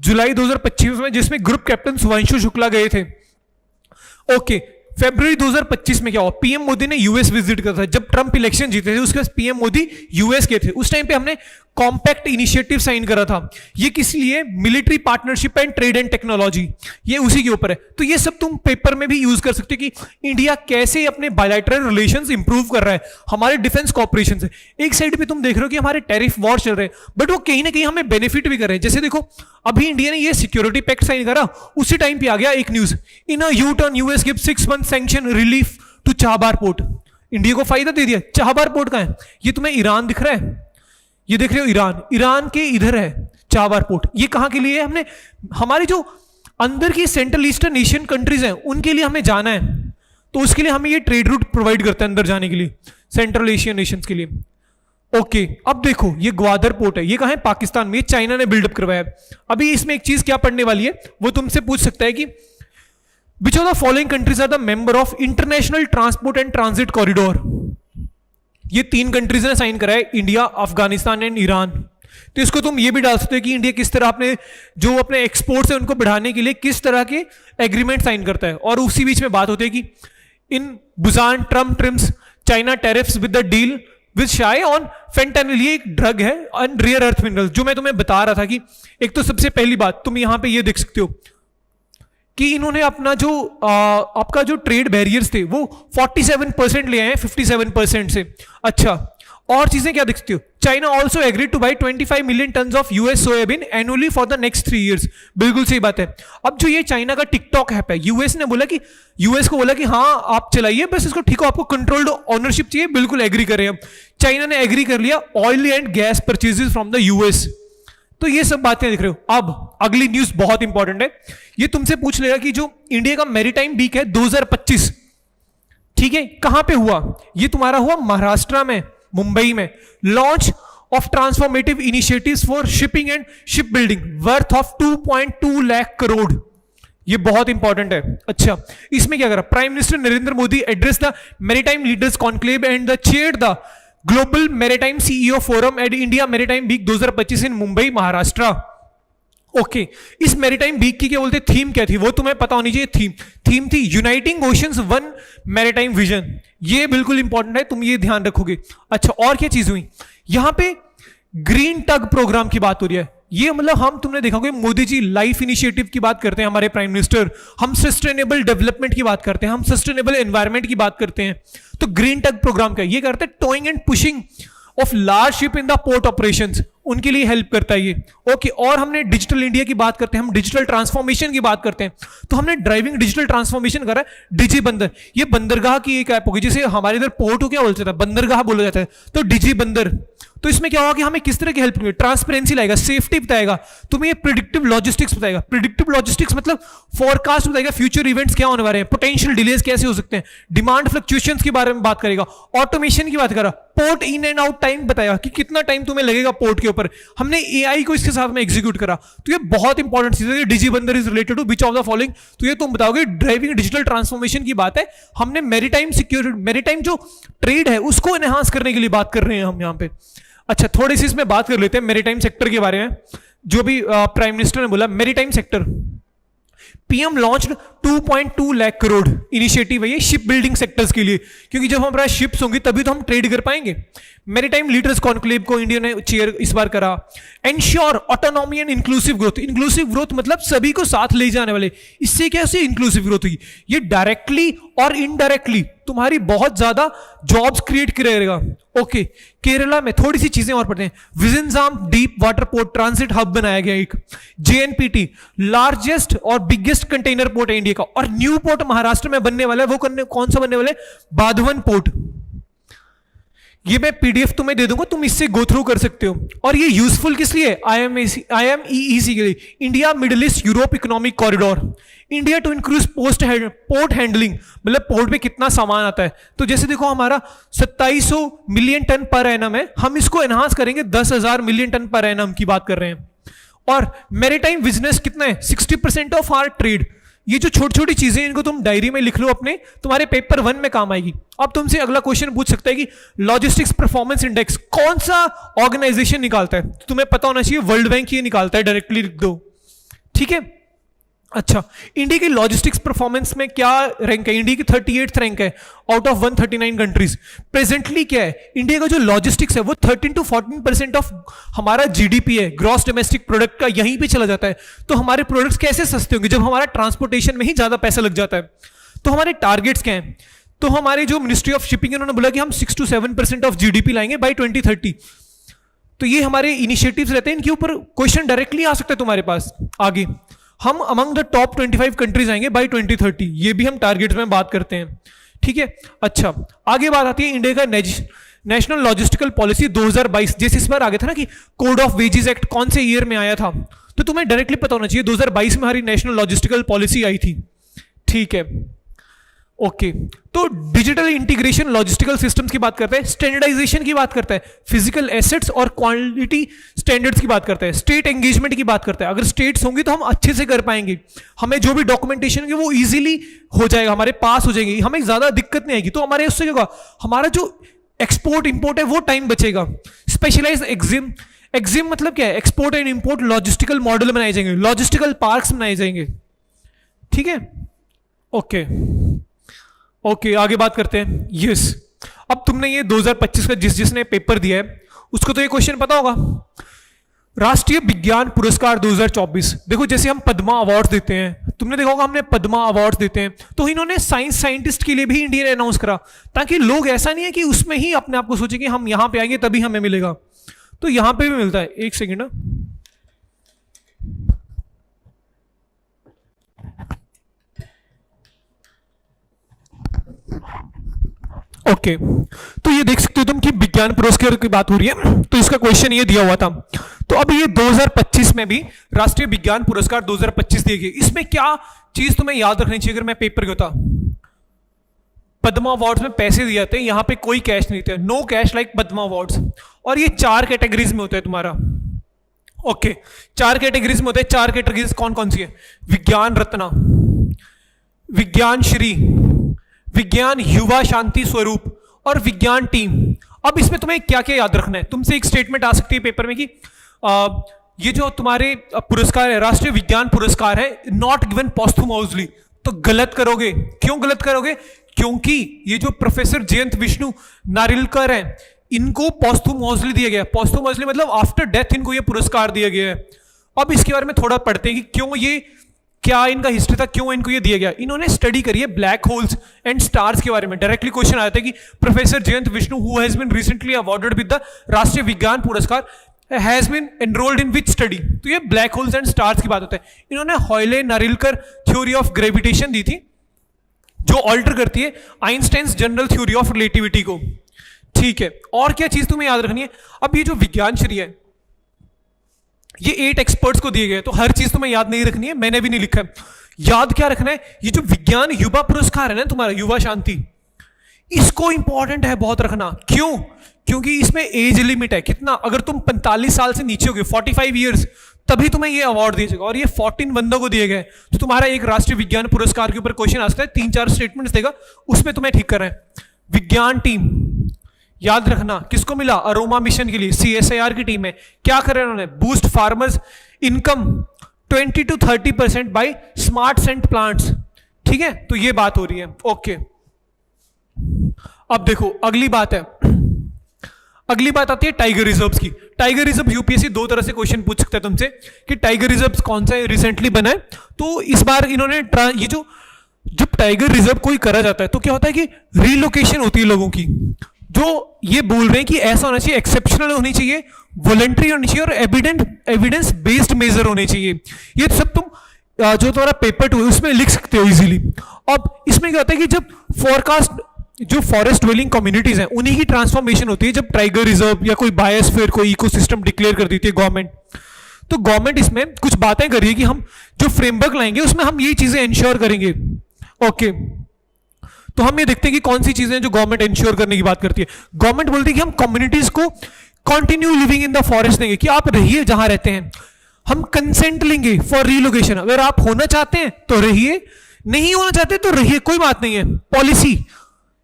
जुलाई 2025 में, जिसमें ग्रुप कैप्टन सुवांशु शुक्ला गए थे। ओके, फरवरी 2025 में क्या हुआ, पीएम मोदी ने यूएस विजिट करा था। जब ट्रंप इलेक्शन जीते थे उसके बाद पीएम मोदी यूएस के थे, उस टाइम पे हमने कॉम्पैक्ट इनिशिएटिव साइन करा था। ये किस लिए, military partnership and trade and technology, ये उसी के ऊपर है। तो ये सब तुम पेपर में भी यूज कर सकते हो कि इंडिया कैसे अपने बायलैटरल रिलेशंस इंप्रूव कर रहा है, हमारे डिफेंस कॉपरेशन से। एक साइड पे तुम देख रहे हो कि हमारे टैरिफ वॉर चल रहे हैं, बट वो कहीं ना कहीं हमें बेनिफिट भी कर रहे हैं। जैसे देखो अभी इंडिया ने ये सिक्योरिटी पैक्ट साइन करा, उसी टाइम पे आ गया एक news, in a U turn US give 6 month sanction relief to Chabahar port. India को फायदा दे दिया। चाहबार पोर्ट का है, ये तुम्हें ईरान दिख रहा है, ये देख रहे हो ईरान, ईरान के इधर है चाहबार पोर्ट। ये कहां के लिए है, हमने हमारे जो अंदर की सेंट्रल ईस्टर्न एशियन कंट्रीज हैं उनके लिए हमें जाना है, तो उसके लिए हमें ये ट्रेड रूट प्रोवाइड करता है अंदर जाने के लिए। सेंट्रल एशियन नेशंस के लिए। ओके, अब देखो ये ग्वादर पोर्ट है, ये कहां है? पाकिस्तान में, ये चाइना ने बिल्डअप करवाया है। अभी इसमें एक चीज क्या पढ़ने वाली है, वो तुमसे पूछ सकता है कि which of the following countries are the member of international transport and transit corridor. ये 3 कंट्रीज ने साइन करा है, इंडिया, अफगानिस्तान एंड ईरान। तो इसको तुम ये भी डाल सकते हो कि इंडिया किस तरह अपने जो अपने एक्सपोर्ट्स है उनको बढ़ाने के लिए किस तरह के एग्रीमेंट साइन करता है। और उसी बीच में बात होती है कि in Busan Trump trims China tariffs with the deal with Xi on fentanyl. ये एक ड्रग है एंड रेयर अर्थ मिनरल्स, जो मैं तुम्हें बता रहा था कि एक तो सबसे पहली बात तुम यहां पे ये देख सकते हो कि इन्होंने अपना जो आपका जो ट्रेड बैरियर्स थे वो 47% ले आए हैं 57% से। अच्छा, और चीजें क्या देखते हो? China also agree to buy 25 million ton of US soybean annually for the next 3 years। बिल्कुल सही बात है। अब जो ये चाइना का टिकटॉक ऐप है, यूएस ने बोला कि यूएस को बोला कि हाँ आप चलाइए, बस इसको ठीक हो, आपको कंट्रोल्ड ऑनरशिप चाहिए, बिल्कुल एग्री कर रहे हैं। चाइना ने एग्री कर लिया oil and gas purchases from the US. तो ये सब बातें दिख रहे हो। अब अगली न्यूज बहुत इंपॉर्टेंट है, ये तुमसे पूछ लेगा कि जो इंडिया का मैरीटाइम वीक है 2025, ठीक है, कहां पे हुआ? ये तुम्हारा हुआ महाराष्ट्र में, मुंबई में। Launch of transformative initiatives for shipping and ship building worth of 2.2 lakh crore. ये बहुत इंपॉर्टेंट है। अच्छा, इसमें क्या करा? Prime minister Narendra Modi address the maritime leaders conclave and the chaired the global maritime CEO forum at India maritime week 2025 in Mumbai, Maharashtra. Okay, इस maritime week की क्या बोलते थीम क्या थी वो तुम्हें पता होनी चाहिए। थीम थी uniting oceans one maritime vision. ये बिल्कुल इंपॉर्टेंट है, तुम ये ध्यान रखोगे। अच्छा, और क्या चीज हुई? यहां पे ग्रीन टग प्रोग्राम की बात हो रही है। ये मतलब हम तुमने देखा होगा मोदी जी लाइफ इनिशिएटिव की बात करते हैं, हमारे प्राइम मिनिस्टर, हम सस्टेनेबल डेवलपमेंट की बात करते हैं, हम सस्टेनेबल एनवायरनमेंट की बात करते हैं। तो ग्रीन टग प्रोग्राम क्या ये करते हैं? Towing and pushing of large ship in the port operations, उनके लिए हेल्प करता है ये। ओके, और हमने डिजिटल इंडिया की बात करते हैं, हम डिजिटल ट्रांसफॉर्मेशन की बात करते हैं, तो हमने ड्राइविंग डिजिटल ट्रांसफॉर्मेशन करा है डिजी बंदर। ये बंदरगाह की एक ऐप होगी, जैसे हमारे इधर पोर्ट हो क्या बोलते था, बंदरगाह बोला जाता है, तो डिजी बंदर। तो इसमें क्या होगा कि हमें किस तरह की हेल्प करेगा? ट्रांसपेरेंसी लाएगा, सेफ्टी बताएगा, तुम्हें ये प्रिडिक्टिव लॉजिस्टिक्स बताएगा। प्रिडिक्टिव लॉजिस्टिक्स मतलब फोरकास्ट बताएगा, फ्यूचर इवेंट्स क्या होने वाले हैं, पोटेंशियल डिलेज कैसे हो सकते हैं, डिमांड फ्लक्चुएशंस के बारे में बात करेगा, ऑटोमेशन की बात करा, port in and out time बताएगा कि कितना टाइम तुम्हें लगेगा पोर्ट के ऊपर। हमने एआई को इसके साथ में एग्जीक्यूट करा। तो ये बहुत इंपॉर्टेंट चीज है। Digi Bandar is related to which of the following? तो ये तुम बताओगे ड्राइविंग डिजिटल ट्रांसफॉर्मेशन की बात है। हमने मैरीटाइम सिक्योरिटी, मैरीटाइम जो ट्रेड है उसको एनहांस करने के लिए बात कर रहे हैं हम यहाँ पे। अच्छा, थोड़ी सी इसमें बात कर लेते हैं मैरीटाइम सेक्टर के बारे में, जो भी प्राइम मिनिस्टर ने बोला maritime sector. PM launched 2.2 lakh crore initiative है ये शिप बिल्डिंग सेक्टर्स के लिए, क्योंकि जब हमारा शिप्स होंगी तभी तो हम ट्रेड कर पाएंगे। मैरीटाइम लीडर्स कॉन्क्लेव को इंडिया ने चेयर इस बार करा। Ensure autonomy and inclusive growth. Inclusive growth मतलब सभी को साथ ले जाने वाले। इससे कैसे इंक्लूसिव ग्रोथ होगी? ये डायरेक्टली और इनडायरेक्टली तुम्हारी बहुत ज्यादा जॉब्स क्रिएट करेगा। ओके, केरला में थोड़ी सी चीजें और पढ़ते हैं। Vizhinjam deep water port transit hub बनाया गया एक। जेएनपीटी लार्जेस्ट और बिगेस्ट कंटेनर पोर्ट है इंडिया का। और न्यू पोर्ट महाराष्ट्र में बनने वाला है, वो कौन सा बनने वाला है? बाधवन पोर्ट। ये मैं पीडीएफ तुम्हें दे दूंगा, तुम इससे गो थ्रू कर सकते हो। और ये यूजफुल किस लिए? IMEEC के लिए, India Middle East Europe economic corridor. India to increase port handling, मतलब पोर्ट में कितना सामान आता है। तो जैसे देखो हमारा 2700 मिलियन टन पर एनम है, हम इसको एनहांस करेंगे 10,000 मिलियन टन पर एनम की बात कर रहे हैं। और मैरीटाइम बिजनेस कितना है? 60% ऑफ आवर ट्रेड। ये जो छोटी छोटी चीजें इनको तुम डायरी में लिख लो अपने, तुम्हारे पेपर 1 में काम आएगी। अब तुमसे अगला क्वेश्चन पूछ सकता है कि लॉजिस्टिक्स परफॉर्मेंस इंडेक्स कौन सा ऑर्गेनाइजेशन निकालता है? तो तुम्हें पता होना चाहिए वर्ल्ड बैंक ये निकालता है, डायरेक्टली लिख दो, ठीक है। अच्छा, इंडिया की लॉजिस्टिक्स परफॉर्मेंस में क्या रैंक है? इंडिया की 38th रैंक है आउट ऑफ 139 कंट्रीज। प्रेजेंटली क्या है? इंडिया का जो लॉजिस्टिक्स है वो 13 to 14% ऑफ हमारा जीडीपी है, ग्रॉस डोमेस्टिक प्रोडक्ट का, यहीं पे चला जाता है। तो हमारे प्रोडक्ट्स कैसे सस्ते होंगे जब हमारा ट्रांसपोर्टेशन में ही ज्यादा पैसा लग जाता है? तो हमारे टारगेट्स क्या हैं? तो हमारे जो मिनिस्ट्री ऑफ शिपिंग है उन्होंने बोला कि हम 6 to 7% ऑफ जीडीपी लाएंगे बाई 2030। तो ये हमारे इनिशिएटिव्स रहते हैं, इनके ऊपर क्वेश्चन डायरेक्टली आ सकता है तुम्हारे पास आगे। हम अमंग द टॉप 25 कंट्रीज आएंगे बाय 2030, ये भी हम टारगेट में बात करते हैं, ठीक है। अच्छा, आगे बात आती है इंडिया का नेशनल लॉजिस्टिकल पॉलिसी 2022। जैसे इस बार आगे था ना कि कोड ऑफ वेजेस एक्ट कौन से ईयर में आया था, तो तुम्हें डायरेक्टली पता होना चाहिए 2022 में हमारी नेशनल लॉजिस्टिकल पॉलिसी आई थी, ठीक है। ओके तो डिजिटल इंटीग्रेशन लॉजिस्टिकल सिस्टम्स की बात करते हैं, स्टैंडर्डाइजेशन की बात करता है, फिजिकल एसेट्स और क्वालिटी स्टैंडर्ड्स की बात करता है, स्टेट एंगेजमेंट की बात करता है। अगर स्टेट्स होंगी तो हम अच्छे से कर पाएंगे, हमें जो भी डॉक्यूमेंटेशन होगी वो इजीली हो जाएगा, हमारे पास हो जाएगी, हमें ज्यादा दिक्कत नहीं आएगी। तो हमारे उससे क्या होगा, हमारा जो एक्सपोर्ट इंपोर्ट है वो टाइम बचेगा। स्पेशलाइज एग्जिम, एग्जिम मतलब क्या है, export and import logistical model बनाए जाएंगे, लॉजिस्टिकल पार्क्स बनाए जाएंगे। ठीक है, ओके ओके आगे बात करते हैं। यस अब तुमने ये 2025 का जिसने पेपर दिया है उसको तो ये क्वेश्चन पता होगा, राष्ट्रीय विज्ञान पुरस्कार 2024। देखो जैसे हम पद्मा अवार्ड देते हैं, तुमने देखा होगा हमने पद्मा अवार्ड देते हैं, तो इन्होंने साइंस साइंटिस्ट के लिए भी इंडिया ने अनाउंस करा, ताकि लोग ऐसा नहीं है कि उसमें ही अपने आप को सोचे कि हम यहां पे आएंगे तभी हमें मिलेगा, तो यहां पे भी मिलता है। एक सेकेंड, ओके तो ये देख सकते हो तुम कि विज्ञान पुरस्कार की बात हो रही है, तो इसका क्वेश्चन ये दिया हुआ था। तो अब ये 2025 में भी राष्ट्रीय विज्ञान पुरस्कार 2025 दिए गए। इसमें क्या चीज तुम्हें याद रखनी चाहिए, अगर मैं पेपर होता, पद्मा अवार्ड्स में पैसे दिए जाते हैं, यहां पे कोई कैश नहीं थे, no cash like Padma awards, और ये 4 कैटेगरीज में होता है तुम्हारा। ओके 4 कैटेगरीज में होते हैं। 4 कैटेगरीज कौन कौन सी है, विज्ञान रत्ना, विज्ञान श्री, विज्ञान युवा शांति स्वरूप और विज्ञान टीम। अब इसमें तुम्हें क्या क्या याद रखना है, तुमसे एक स्टेटमेंट आ सकती है पेपर में कि ये जो तुम्हारे पुरस्कार है, राष्ट्रीय विज्ञान पुरस्कार है, नॉट गिवन पॉस्थुमसली, तो गलत करोगे। क्यों गलत करोगे, क्योंकि ये जो प्रोफेसर जयंत विष्णु नारिलकर हैं इनको पॉस्थुमसली दिया गया। पॉस्थुमसली मतलब आफ्टर डेथ इनको ये पुरस्कार दिया गया है। अब इसके बारे में थोड़ा पढ़ते हैं कि क्यों ये, क्या इनका हिस्ट्री था, क्यों इनको ये दिया गया। इन्होंने स्टडी करी है ब्लैक होल्स एंड स्टार्स के बारे में। डायरेक्टली क्वेश्चन आया था कि professor Jayant Vishnu who has been recently awarded with the Rashtriya Vigyan Puraskar has been enrolled in which study, तो ये ब्लैक होल्स एंड स्टार्स की बात होता है। इन्होंने हॉयले नारिलकर थ्योरी ऑफ ग्रेविटेशन दी थी, जो ऑल्टर करती है Einstein's general theory of relativity को। ठीक है, और क्या चीज तुम्हें याद रखनी है, अब ये जो विज्ञान श्री है ये 8 एक्सपर्ट्स को दिए गए, तो हर चीज तुम्हें याद नहीं रखनी है, मैंने भी नहीं लिखा है। याद क्या रखना है, ये जो विज्ञान युवा पुरस्कार है ना तुम्हारा, युवा शांति, इसको इंपॉर्टेंट है बहुत रखना। क्यों, क्योंकि इसमें एज लिमिट है कितना, अगर तुम 45 साल से नीचे हो गए, 45 ईयर्स, तभी तुम्हें ये अवार्ड दिया जाएगा, और ये 14 बंदों को दिए गए। तो तुम्हारा एक राष्ट्रीय विज्ञान पुरस्कार के ऊपर क्वेश्चन आता है, 3-4 स्टेटमेंट्स देगा, उसमें तुम्हें ठीक करना है। विज्ञान टीम याद रखना, किसको मिला, अरोमा मिशन के लिए, CSIR की टीम है। क्या करें उन्होंने, boost farmers income 20 to 30% by smart scent plants. ठीक है, तो ये बात हो रही है। ओके अब देखो अगली बात है, अगली बात आती है टाइगर रिजर्व्स की। टाइगर रिजर्व यूपीएससी 2 तरह से क्वेश्चन पूछ सकता है तुमसे कि टाइगर रिजर्व कौन सा रिसेंटली बना है। तो इस बार इन्होंने ये जो जब टाइगर रिजर्व कोई करा जाता है तो क्या होता है कि रीलोकेशन होती है लोगों की, जो ये बोल रहे हैं कि ऐसा होना चाहिए, एक्सेप्शनल होनी चाहिए, वॉलंटरी होनी चाहिए और एविडेंस बेस्ड मेजर होने चाहिए। ये सब तुम जो तुम्हारा पेपर 2 है उसमें लिख सकते हो इजीली। अब इसमें क्या होता है कि जब फोरकास्ट, जो फॉरेस्ट ड्वेलिंग कम्युनिटीज हैं उन्हीं की ट्रांसफॉर्मेशन होती है, जब टाइगर रिजर्व या कोई बायोस्फीयर, कोई इकोसिस्टम डिक्लेयर कर देती है गवर्नमेंट, तो गवर्नमेंट इसमें कुछ बातें कर रही है कि हम जो फ्रेमवर्क लाएंगे उसमें हम ये चीजें इंश्योर करेंगे। ओके तो हम ये देखते हैं कि कौन सी चीजें जो गवर्नमेंट इंश्योर करने की बात करती है। गवर्नमेंट बोलती है कि हम कम्युनिटीज को continue living in the forest देंगे, कि आप रहिए जहां रहते हैं, हम कंसेंट लेंगे फॉर रीलोकेशन, अगर आप होना चाहते हैं तो रहिए, नहीं होना चाहते तो रहिए, कोई बात नहीं है। Policy,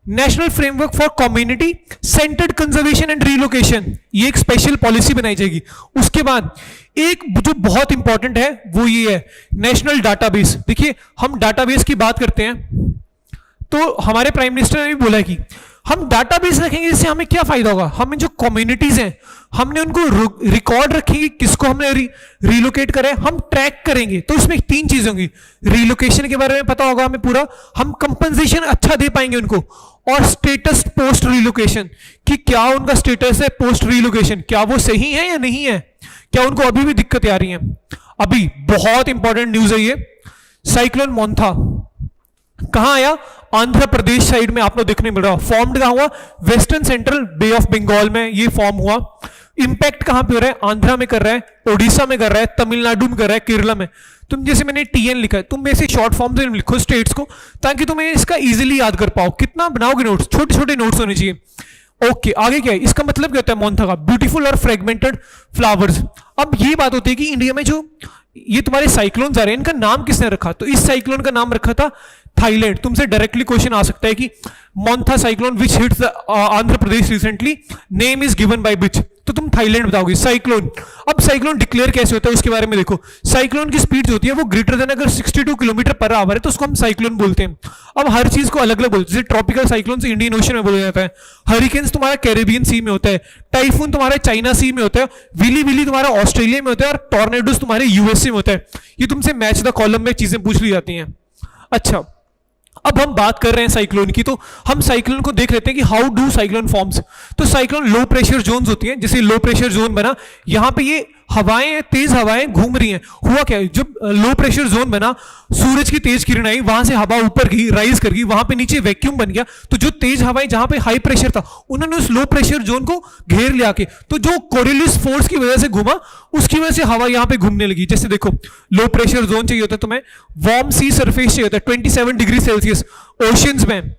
national framework for community centred conservation and relocation, ये एक स्पेशल पॉलिसी बनाई जाएगी। उसके बाद एक जो बहुत इंपॉर्टेंट है वो ये है नेशनल डाटाबेस। देखिए हम डाटाबेस की बात करते हैं तो हमारे प्राइम मिनिस्टर ने भी बोला कि हम डाटाबेस रखेंगे, इससे हमें क्या फायदा होगा, हमें जो कम्युनिटीज हैं हमने उनको रिकॉर्ड रखेंगे, किसको हमने रीलोकेट करें, हम ट्रैक करेंगे। तो इसमें 3 चीजें होंगी, रीलोकेशन के बारे में पता होगा हमें पूरा, हम कंपनसेशन अच्छा दे पाएंगे उनको, और स्टेटस पोस्ट रीलोकेशन, कि क्या उनका स्टेटस है पोस्ट रीलोकेशन, क्या वो सही है या नहीं है, क्या उनको अभी भी दिक्कतें आ रही हैं। अभी बहुत इंपॉर्टेंट न्यूज है ये, साइक्लोन मोंथा कहां आया, आंध्र प्रदेश साइड में आप लोग देखने मिल रहा, फॉर्म्ड कहां हुआ, western central bay of Bengal में ये फॉर्म हुआ। इंपैक्ट कहां पे हो रहा है? आंध्रा में कर रहा है, ओडिशा में कर रहा है, तमिलनाडु में कर रहा है, केरला में। तुम जैसे मैंने टीएन लिखा है, तुम ऐसे शॉर्ट फॉर्म से लिखो स्टेट्स को, ताकि तुम्हें इसका इजीली याद कर पाओ। कितना बनाओगे नोट्स? छोटे छोटे नोट्स होने चाहिए। ओके, आगे क्या है? इसका मतलब क्या होता है मोन्था का? ब्यूटीफुल और फ्रेगमेंटेड फ्लावर्स। अब ये बात होती है कि इंडिया में जो ये तुम्हारे साइक्लोन्स आ रहे हैं, इनका नाम किसने रखा? तो इस साइक्लोन का नाम रखा था थाईलैंड। तुमसे डायरेक्टली क्वेश्चन आ सकता है कि Montha cyclone which hits Andhra Pradesh recently, name is given by विच? तो तुम थाईलैंड बताओगे। साइक्लोन, अब साइक्लोन डिक्लेयर कैसे होता है उसके बारे में देखो। साइक्लोन की स्पीड जो होती है वो ग्रेटर देन अगर 62 किलोमीटर पर आवर है तो उसको हम साइक्लोन बोलते हैं। अब हर चीज को अलग अलग बोलते हैं। जैसे ट्रॉपिकल साइक्लोन इंडियन ओशन में बोला जाता है, हरिकेन्स तुम्हारा कैरेबियन सी में होता है, टाइफून तुम्हारा चाइना सी में होता है, विली विली तुम्हारा ऑस्ट्रेलिया में होता है, और टॉर्नेडोस तुम्हारे यूएसए में होता है। ये तुमसे मैच द कॉलम में चीजें पूछ ली जाती हैं। अच्छा, अब हम बात कर रहे हैं साइक्लोन की, तो हम साइक्लोन को देख लेते हैं कि हाउ डू साइक्लोन फॉर्म्स। तो साइक्लोन लो प्रेशर जोन्स होती हैं। जैसे लो प्रेशर जोन बना, यहां पे ये हवाएं हैं, तेज हवाएं घूम रही हैं। हुआ क्या है, जब लो प्रेशर जोन बना, सूरज की तेज किरण आई, वहां से हवा ऊपर गई, राइज कर गई, वहां पे नीचे वैक्यूम बन गया। तो जो तेज हवाएं जहां पे हाई प्रेशर था, उन्होंने उस लो प्रेशर जोन को घेर लिया के, तो जो कोरियोलिस फोर्स की वजह से घूमा, उसकी वजह से हवा यहां पे घूमने लगी। जैसे देखो, लो प्रेशर जोन चाहिए होता है तुम्हें, वार्म सी सरफेस चाहिए होता है 27 डिग्री सेल्सियस ओशियंस में,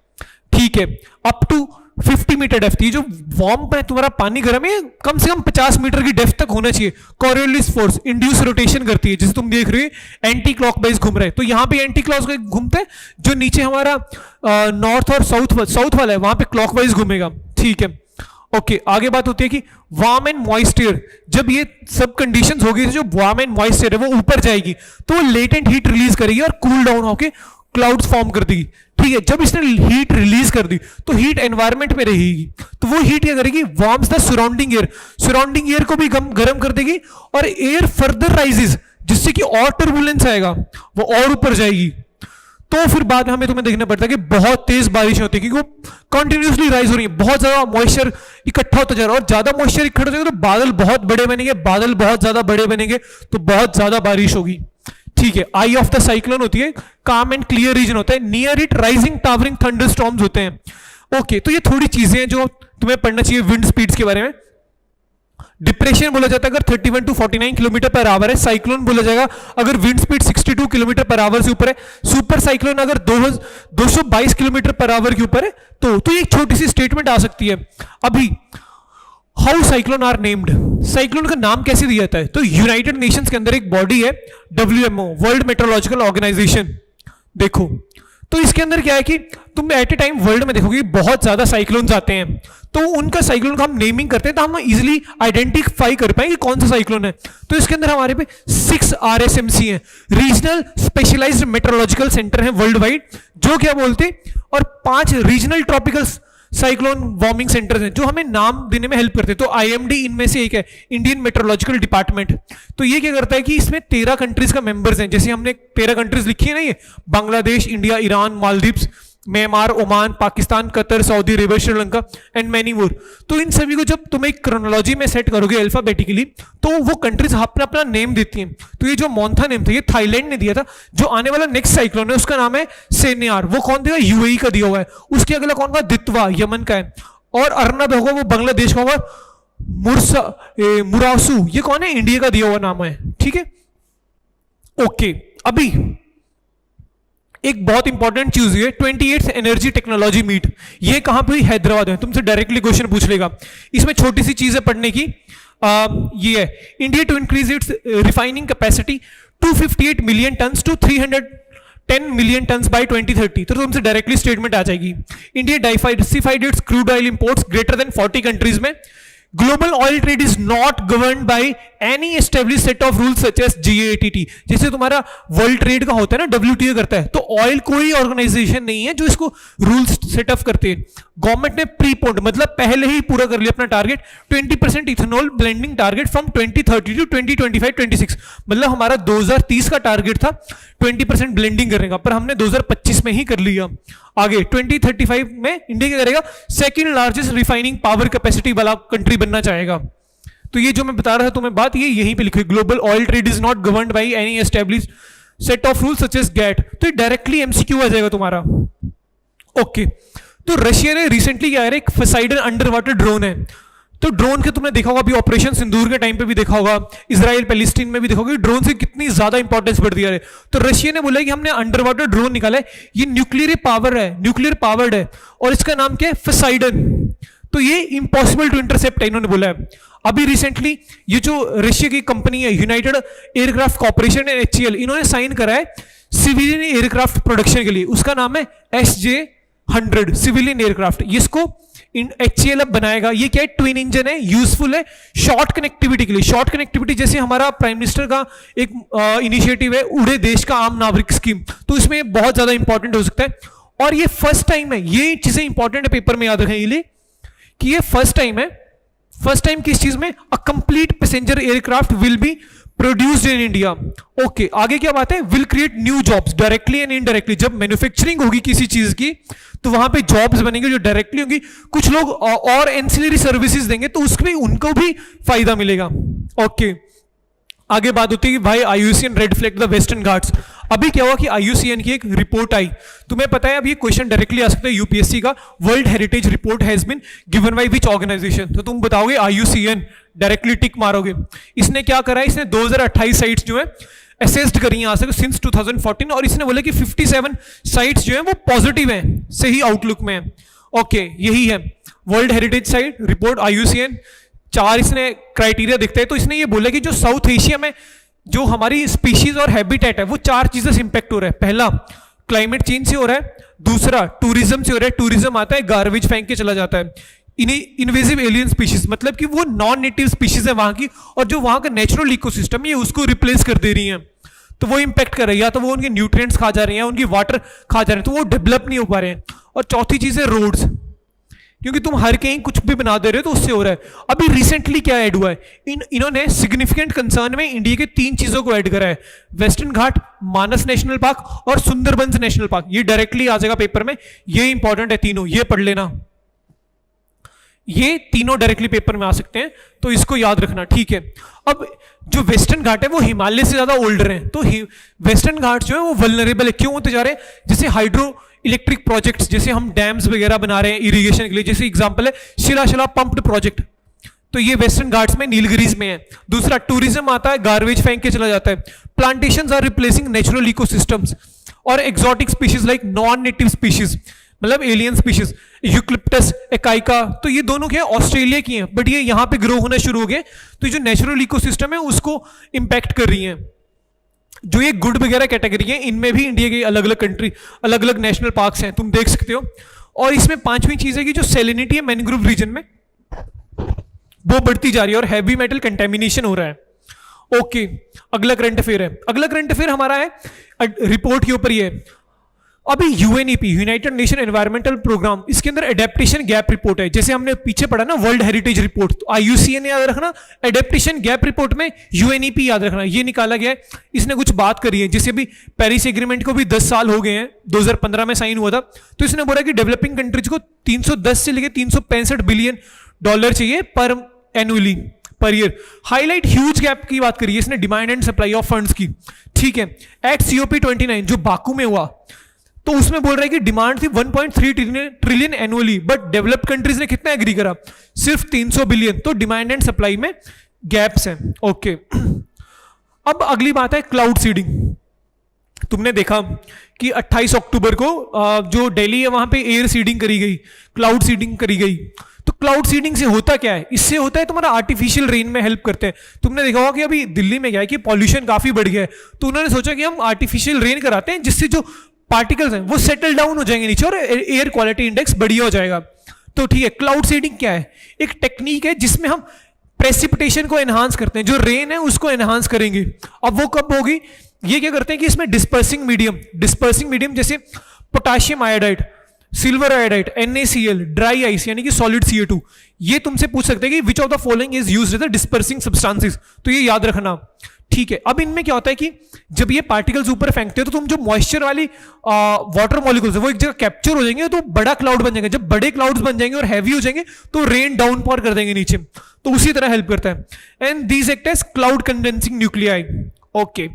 ठीक है, अप टू 50 मीटर डेप्थ। ये जो वार्म है तुम्हारा पानी गर्म है, कम से कम 50 मीटर की डेप्थ तक होना चाहिए। कोरियोलिस फोर्स इंड्यूस रोटेशन करती है, जैसे तुम देख रहे हो एंटी क्लॉकवाइज घूम रहे हैं, तो यहां पे एंटी क्लॉकवाइज घूमते हैं। जो नीचे हमारा नॉर्थ और साउथ वाला है, वहां पे क्लॉकवाइज घूमेगा, ठीक है। ओके, आगे बात होती है कि वार्म एंड मॉइस्ट एयर, जब ये सब कंडीशंस होगी, जो वार्म एंड मॉइस्ट एयर है वो ऊपर जाएगी, तो वो लेटेंट हीट रिलीज करेगी और कूल डाउन होके क्लाउड्स फॉर्म कर देगी, ठीक है। जब इसने हीट रिलीज कर दी तो हीट एनवायरमेंट में रहेगी, तो वो हीट क्या करेगी? Warms the surrounding air, surrounding air को भी गर्म कर देगी, और एयर फर्दर राइजेस, जिससे कि और टर्बुलेंस आएगा, वो और ऊपर जाएगी। तो फिर बाद में हमें तुम्हें देखना पड़ता है कि बहुत तेज बारिश होती है, क्योंकि वो कंटिन्यूसली राइज हो रही है, बहुत ज्यादा मॉइस्चर इकट्ठा होता जा रहा है, और ज्यादा मॉइस्चर इकट्ठा हो जाएगा तो बादल बहुत बड़े बनेंगे, बादल बहुत ज्यादा बड़े बनेंगे तो बहुत ज्यादा बारिश होगी, ठीक है। आई ऑफ द साइक्लोन होती है, काम एंड क्लियर रीजन होता है, near it rising towering thunderstorms होते हैं। ओके, तो ये थोड़ी चीजें हैं जो तुम्हें पढ़ना चाहिए विंड स्पीड्स के बारे में। डिप्रेशन बोला जाता है अगर 31 टू 49 किलोमीटर पर आवर है। साइक्लोन बोला जाएगा अगर wind speed 62 kilometre per hour से ऊपर है। सुपर साइक्लोन अगर 222 किलोमीटर पर आवर के ऊपर है तो ये एक छोटी सी स्टेटमेंट आ सकती है। अभी how cyclone are named, cyclone का नाम कैसे दिया जाता है? तो यूनाइटेड नेशंस के अंदर एक बॉडी है WMO, वर्ल्ड मेट्रोलॉजिकल ऑर्गेनाइजेशन। देखो, तो इसके अंदर क्या है कि तुम एट ए टाइम वर्ल्ड में देखोगे बहुत ज्यादा साइक्लोन्स आते हैं, तो उनका साइक्लोन का हम नेमिंग करते हैं, तो हम इजीली आइडेंटिफाई कर पाएंगे कौन सा साइक्लोन है। तो इसके अंदर हमारे पे 6 RSMC हैं, रीजनल स्पेशलाइज्ड मेट्रोलॉजिकल सेंटर हैं वर्ल्ड वाइड, जो क्या बोलते हैं, और 5 regional tropical cyclone warming centres हैं जो हमें नाम देने में हेल्प करते हैं। तो IMD इनमें से एक है, इंडियन मेट्रोलॉजिकल डिपार्टमेंट। तो ये क्या करता है कि इसमें 13 कंट्रीज का मेंबर्स हैं, जैसे हमने 13 कंट्रीज लिखी है ना, ये Bangladesh, India, Iran, Maldives, Myanmar, Oman, Pakistan, Qatar, Saudi Arabia, Sri Lanka and many more. तो इन सभी को जब तुम एक क्रोनोलॉजी में सेट करोगे अल्फाबेटिकली, तो वो कंट्रीज अपना अपना नेम देती हैं। तो ये जो मोन्था नेम था ये थाईलैंड ने दिया था। जो आने वाला नेक्स्ट साइक्लोन है उसका नाम है सेन्यार, वो कौन देगा? UAE का दिया हुआ है। उसके अगला कौन का? दित्वा, यमन का है। और अर्नब होगा वो बांग्लादेश का होगा। मुरासू ये कौन है? इंडिया का दिया हुआ नाम है, ठीक है। ओके, अभी एक बहुत इंपॉर्टेंट चीज है 28th एनर्जी टेक्नोलॉजी मीट। ये कहां पे हुई? हैदराबाद में। तुमसे डायरेक्टली क्वेश्चन पूछ लेगा। इसमें छोटी सी चीज है पढ़ने की, ये है India to increase its refining capacity 258 million tons to 310 million tons by 2030। तो तुमसे डायरेक्टली स्टेटमेंट आ जाएगी। India diversified its crude oil imports greater than 40 countries में। Global oil trade is not govern by any establish set of rules such as GATT। जैसे तुम्हारा world trade का होता है ना, WTO करता है, तो ऑयल कोई ऑर्गेनाइजेशन नहीं है जो इसको रूल्स सेटअप करते हैं। गवर्नमेंट ने प्रीपोन्ड मतलब पहले ही पूरा कर लिया अपना target, 20% ethanol blending target from 2030 to 2025-26। मतलब हमारा 2030 का टारगेट था 20% ब्लेंडिंग करने का, पर हमने 2025 में ही कर लिया। आगे 2035 में इंडिया क्या करेगा? Second largest refining power capacity वाला कंट्री बनना चाहेगा। तो ये जो मैं बता रहा था तुम्हें बात, ये यहीं पे लिखी, global oil trade is not governed by any established set of rules such as GATT। तो ये डायरेक्टली MCQ आ जाएगा तुम्हारा। ओके, तो रशिया ने रिसेंटली क्या है, एक पोसाइडन अंडर वाटर ड्रोन है, तो ड्रोन के तुमने देखा होगा, अभी ऑपरेशन सिंदूर के टाइम पे भी देखा होगा, इजराइल पैलेस्टीन में भी देखा होगा, ड्रोन से कितनी ज्यादा इंपॉर्टेंस बढ़ दिया है। तो रशिया ने बोला कि हमने अंडर वाटर ड्रोन निकाला है, ये न्यूक्लियर पावर है, न्यूक्लियर पावर्ड है, और इसका नाम क्या है, पोसाइडन। तो ये इम्पॉसिबल टू इंटरसेप्ट है, इन्होंने बोला है। अभी रिसेंटली ये जो रशिया की कंपनी है यूनाइटेड एयरक्राफ्ट कॉर्पोरेशन HAL, इन्होंने साइन करा है सिविलियन एयरक्राफ्ट प्रोडक्शन के लिए, उसका नाम है SJ-100 सिविलियन एयरक्राफ्ट। इसको HAL अब बनाएगा। ये क्या है, ट्विन इंजन है, यूजफुल है शॉर्ट कनेक्टिविटी के लिए। शॉर्ट कनेक्टिविटी जैसे हमारा प्राइम मिनिस्टर का एक इनिशिएटिव है उड़े देश का आम नागरिक स्कीम, तो इसमें बहुत ज्यादा इंपॉर्टेंट हो सकता है। और ये फर्स्ट टाइम है, ये चीजें इंपॉर्टेंट है, पेपर में याद रखें ये लिए कि ये फर्स्ट टाइम है। फर्स्ट टाइम किस चीज में, a complete passenger aircraft will be produced in India. Okay, आगे क्या बात है, will create new jobs directly and indirectly. जब मैन्युफैक्चरिंग होगी किसी चीज की तो वहां पे जॉब्स बनेंगे जो डायरेक्टली होंगी, कुछ लोग और एंसिलरी सर्विसेज देंगे तो उसमें उनको भी फायदा मिलेगा। ओके, आगे बात होती है कि भाई IUCN red flag the western Ghats. अभी क्या हुआ कि IUCN की एक रिपोर्ट आई, तुम्हें पता है अब ये क्वेश्चन डायरेक्टली आ सकता है UPSC का, world heritage report has been given by which organisation. तो तुम बताओगे IUCN, डायरेक्टली टिक मारोगे। इसने क्या करा है, इसने 2028 साइट्स जो है असेस्ड करी यहाँ से सिंस 2014, और इसने बोला कि 57 साइट्स जो है वो पॉजिटिव हैं, सही आउटलुक में है। ओके, यही है world heritage site report IUCN। 4 इसने क्राइटेरिया दिखते हैं। तो इसने ये बोला कि जो साउथ एशिया में जो हमारी स्पीशीज और हैबिटेट है वो 4 चीजों से इंपैक्ट हो रहा है। पहला, क्लाइमेट चेंज से हो रहा है। दूसरा, टूरिज्म से हो रहा है। टूरिज्म आता है, गार्बेज फेंक के चला जाता है। इन्वेजिव एलियन स्पीशीज, मतलब कि वो नॉन नेटिव स्पीशीज है वहां की, और जो वहां का नेचुरल इकोसिस्टम है उसको रिप्लेस कर दे रही है, तो वो इंपैक्ट कर रही है। या तो वो उनके न्यूट्रिएंट्स खा जा रहे हैं, उनकी वाटर खा जा रहे हैं, तो वो डेवलप नहीं हो पा रहे हैं। और चौथी चीज है रोड्स, क्योंकि तुम हर कहीं कुछ भी बना दे रहे हो तो उससे हो रहा है। अभी रिसेंटली क्या ऐड हुआ है, इन्होंने सिग्निफिकेंट कंसर्न में इंडिया के 3 चीजों को ऐड करा है, वेस्टर्न घाट, मानस नेशनल पार्क और सुंदरबंस नेशनल पार्क। ये डायरेक्टली आ जाएगा पेपर में, ये इंपॉर्टेंट है तीनों, ये पढ़ लेना। ये तीनों डायरेक्टली पेपर में आ सकते हैं, तो इसको याद रखना, ठीक है। अब जो वेस्टर्न घाट है वो हिमालय से ज्यादा ओल्डर है, तो वेस्टर्न घाट जो है वो वल्नरेबल है। क्यों होते जा रहे हैं, जैसे हाइड्रो इलेक्ट्रिक प्रोजेक्ट्स, जैसे हम डैम्स वगैरह बना रहे हैं इरिगेशन के लिए, जैसे एग्जांपल है शिलाशिला पंप्ड प्रोजेक्ट, तो ये वेस्टर्न घाट्स में नीलगिरीज में है। दूसरा, टूरिज्म आता है, गार्बेज फेंक के चला जाता है। Plantations are replacing natural ecosystems. और exotic species like non native species, मतलब एलियन स्पीशीज, यूक्लिप्टस, एकाइका, तो ये दोनों क्या ऑस्ट्रेलिया की हैं, बट ये यहां पे ग्रो होना शुरू हो गए, तो ये जो नेचुरल इकोसिस्टम है उसको इंपैक्ट कर रही हैं। जो ये गुड वगैरह कैटेगरी है, इनमें भी इंडिया के अलग अलग कंट्री, अलग अलग नेशनल पार्क्स हैं, तुम देख सकते हो। और इसमें 5वीं चीज है कि जो सेलिनिटी है मैनग्रोव रीजन में वो बढ़ती जा रही है और हैवी मेटल कंटेमिनेशन हो रहा है। ओके, अगला करंट अफेयर है। अगला करंट अफेयर हमारा है रिपोर्ट के ऊपर, ये अभी UNEP united nation environmental programme, इसके अंदर एडेप्टेशन गैप रिपोर्ट है। जैसे हमने पीछे पढ़ा ना वर्ल्ड हेरिटेज रिपोर्ट, तो IUCN याद रखना, एडेप्टेशन गैप रिपोर्ट में UNEP याद रखना, ये निकाला गया है। इसने कुछ बात करी है, जैसे अभी पेरिस एग्रीमेंट को भी 10 साल हो गए हैं, 2015 में साइन हुआ था, तो इसने बोला कि डेवलपिंग कंट्रीज को 310 से लेकर 365 बिलियन डॉलर चाहिए पर annually, per year. Highlight huge gap की बात करी है इसने, demand and supply of funds की, ठीक है। एक्ट COP29 जो बाकू में हुआ, तो उसमें बोल रहा है कि डिमांड थी 1.3 trillion annually, but developed countries ने कितना एग्री करा, सिर्फ 300 बिलियन। तो डिमांड एंड सप्लाई में गैप्स हैं। ओके, अब अगली बात है क्लाउड सीडिंग। तुमने देखा कि 28 अक्टूबर को जो दिल्ली है वहां पे एयर सीडिंग करी गई, क्लाउड सीडिंग करी गई। तो क्लाउड सीडिंग से होता क्या है, इससे होता है तुम्हारा आर्टिफिशियल रेन में हेल्प करते हैं। तुमने देखा होगा कि अभी दिल्ली में क्या है कि पॉल्यूशन काफी बढ़ गया है, तो उन्होंने सोचा कि हम आर्टिफिशियल रेन कराते हैं, जिससे जो पार्टिकल्स हैं वो सेटल डाउन हो जाएंगे नीचे और एयर क्वालिटी इंडेक्स बढ़िया हो जाएगा। तो ठीक है, क्लाउड सीडिंग क्या है, एक टेक्निक है जिसमें हम प्रेसिपिटेशन को एनहांस करते हैं, जो रेन है उसको एनहांस करेंगे। अब वो कब होगी, ये क्या करते हैं कि इसमें डिस्पर्सिंग मीडियम जैसे potassium iodide, silver iodide, NaCl, dry ice यानी कि सॉलिड CO2, ये तुमसे पूछ सकते हैं कि which of the following is used as the dispersing substances, तो ये याद रखना, ठीक है। अब इनमें क्या होता है कि जब ये पार्टिकल्स ऊपर फेंकते हो तो तुम जो मॉइस्चर वाली वाटर मॉलिक्यूल्स है वो एक जगह कैप्चर हो जाएंगे, तो बड़ा क्लाउड बन जाएगा। जब बड़े क्लाउड्स बन जाएंगे और हैवी हो जाएंगे तो रेन डाउन पॉर कर देंगे नीचे, तो उसी तरह हेल्प करता है। And these act as cloud condensing nuclei. Okay,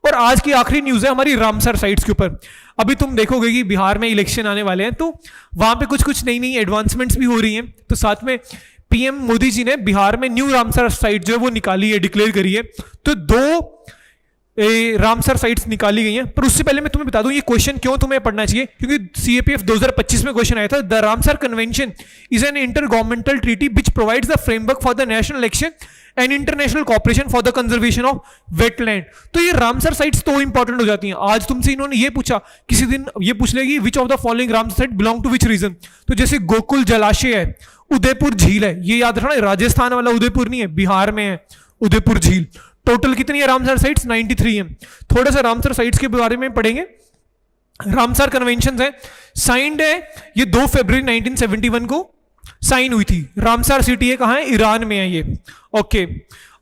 और आज की आखिरी न्यूज है हमारी रामसर साइट्स के ऊपर। अभी तुम देखोगे कि बिहार में इलेक्शन आने वाले हैं, तो वहां पे कुछ नई एडवांसमेंट्स भी हो रही हैं, तो साथ में पीएम मोदी जी ने बिहार में न्यू रामसर साइट जो है वो निकाली है, डिक्लेयर करी है। तो 2 रामसर साइट्स निकाली गई हैं। पर उससे पहले मैं तुम्हें बता दूं ये क्वेश्चन क्यों तुम्हें पढ़ना चाहिए, क्योंकि सीएपीएफ 2025 में क्वेश्चन आया था, the Ramsar convention is an inter governmental treaty which provides the framework for the national election and international cooperation for the conservation of wetland. तो ये रामसर साइट्स तो इंपॉर्टेंट हो जाती हैं। आज तुमसे इन्होंने ये पूछा, किसी दिन ये पूछ लेगी which of the following Ramsar site belong to which region. तो जैसे गोकुल जलाशय है, उदयपुर झील है, ये याद रखना, राजस्थान वाला उदयपुर नहीं है, बिहार में है उदयपुर झील। टोटल कितनी है रामसर साइट्स? 93 है। थोड़ा सा रामसर साइट्स के बारे में पढ़ेंगे। रामसर कन्वेंशन है, साइंड है ये 2 फरवरी 1971 को साइन हुई थी। रामसर सिटी है, कहां है? ईरान में है ये। ओके,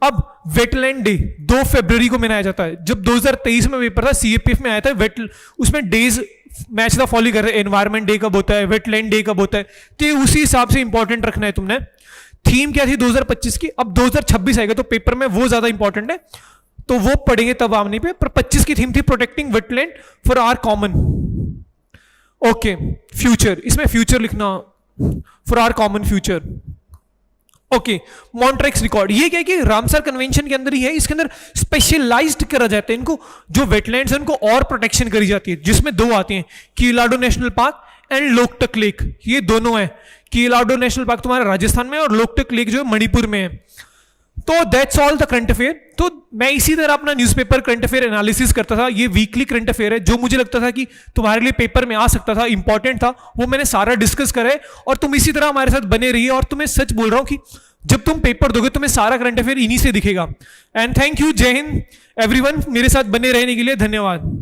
अब वेटलैंड डे 2 फरवरी को मनाया जाता है। जब 2023 में पेपर था सीएपीएफ में आया था, उसमें डेज मैच द फॉलो कर रहे हैं, एनवायरमेंट डे कब होता है, वेटलैंड डे कब होता है, तो उसी हिसाब से इंपॉर्टेंट रखना है तुमने। थीम क्या थी 2025 की? अब 2026 आएगा तो पेपर में वो ज्यादा इंपॉर्टेंट है, तो वो पढ़ेंगे तब आमने पे। पर 25 की थीम थी protecting wetland for our common. Okay, future, इसमें फ्यूचर लिखना, for our common future. Okay, Montreux record, ये क्या है कि रामसर कन्वेंशन के अंदर ही है, इसके अंदर स्पेशलाइज्ड करा जाता है इनको, जो वेटलैंड्स है उनको और प्रोटेक्शन करी जाती है, जिसमें 2 आते हैं, कीलाडो national park and Loktak lake. ये दोनों है, कीलाडो नेशनल पार्क तुम्हारा राजस्थान में और लोकटक लेक जो है मणिपुर में है। तो that's all the current affair. तो मैं इसी तरह अपना न्यूज़पेपर करंट अफेयर एनालिसिस करता था। ये वीकली करंट अफेयर है, जो मुझे लगता था कि तुम्हारे लिए पेपर में आ सकता था, इंपॉर्टेंट था, वो मैंने सारा डिस्कस करा है। और तुम इसी तरह हमारे साथ बने रहिए। और तुम्हें सच बोल रहा हूं कि जब तुम पेपर दोगे तुम्हें सारा करंट अफेयर इन्हीं से दिखेगा। एंड थैंक यू, जय हिंद एवरीवन, मेरे साथ बने रहने के लिए धन्यवाद।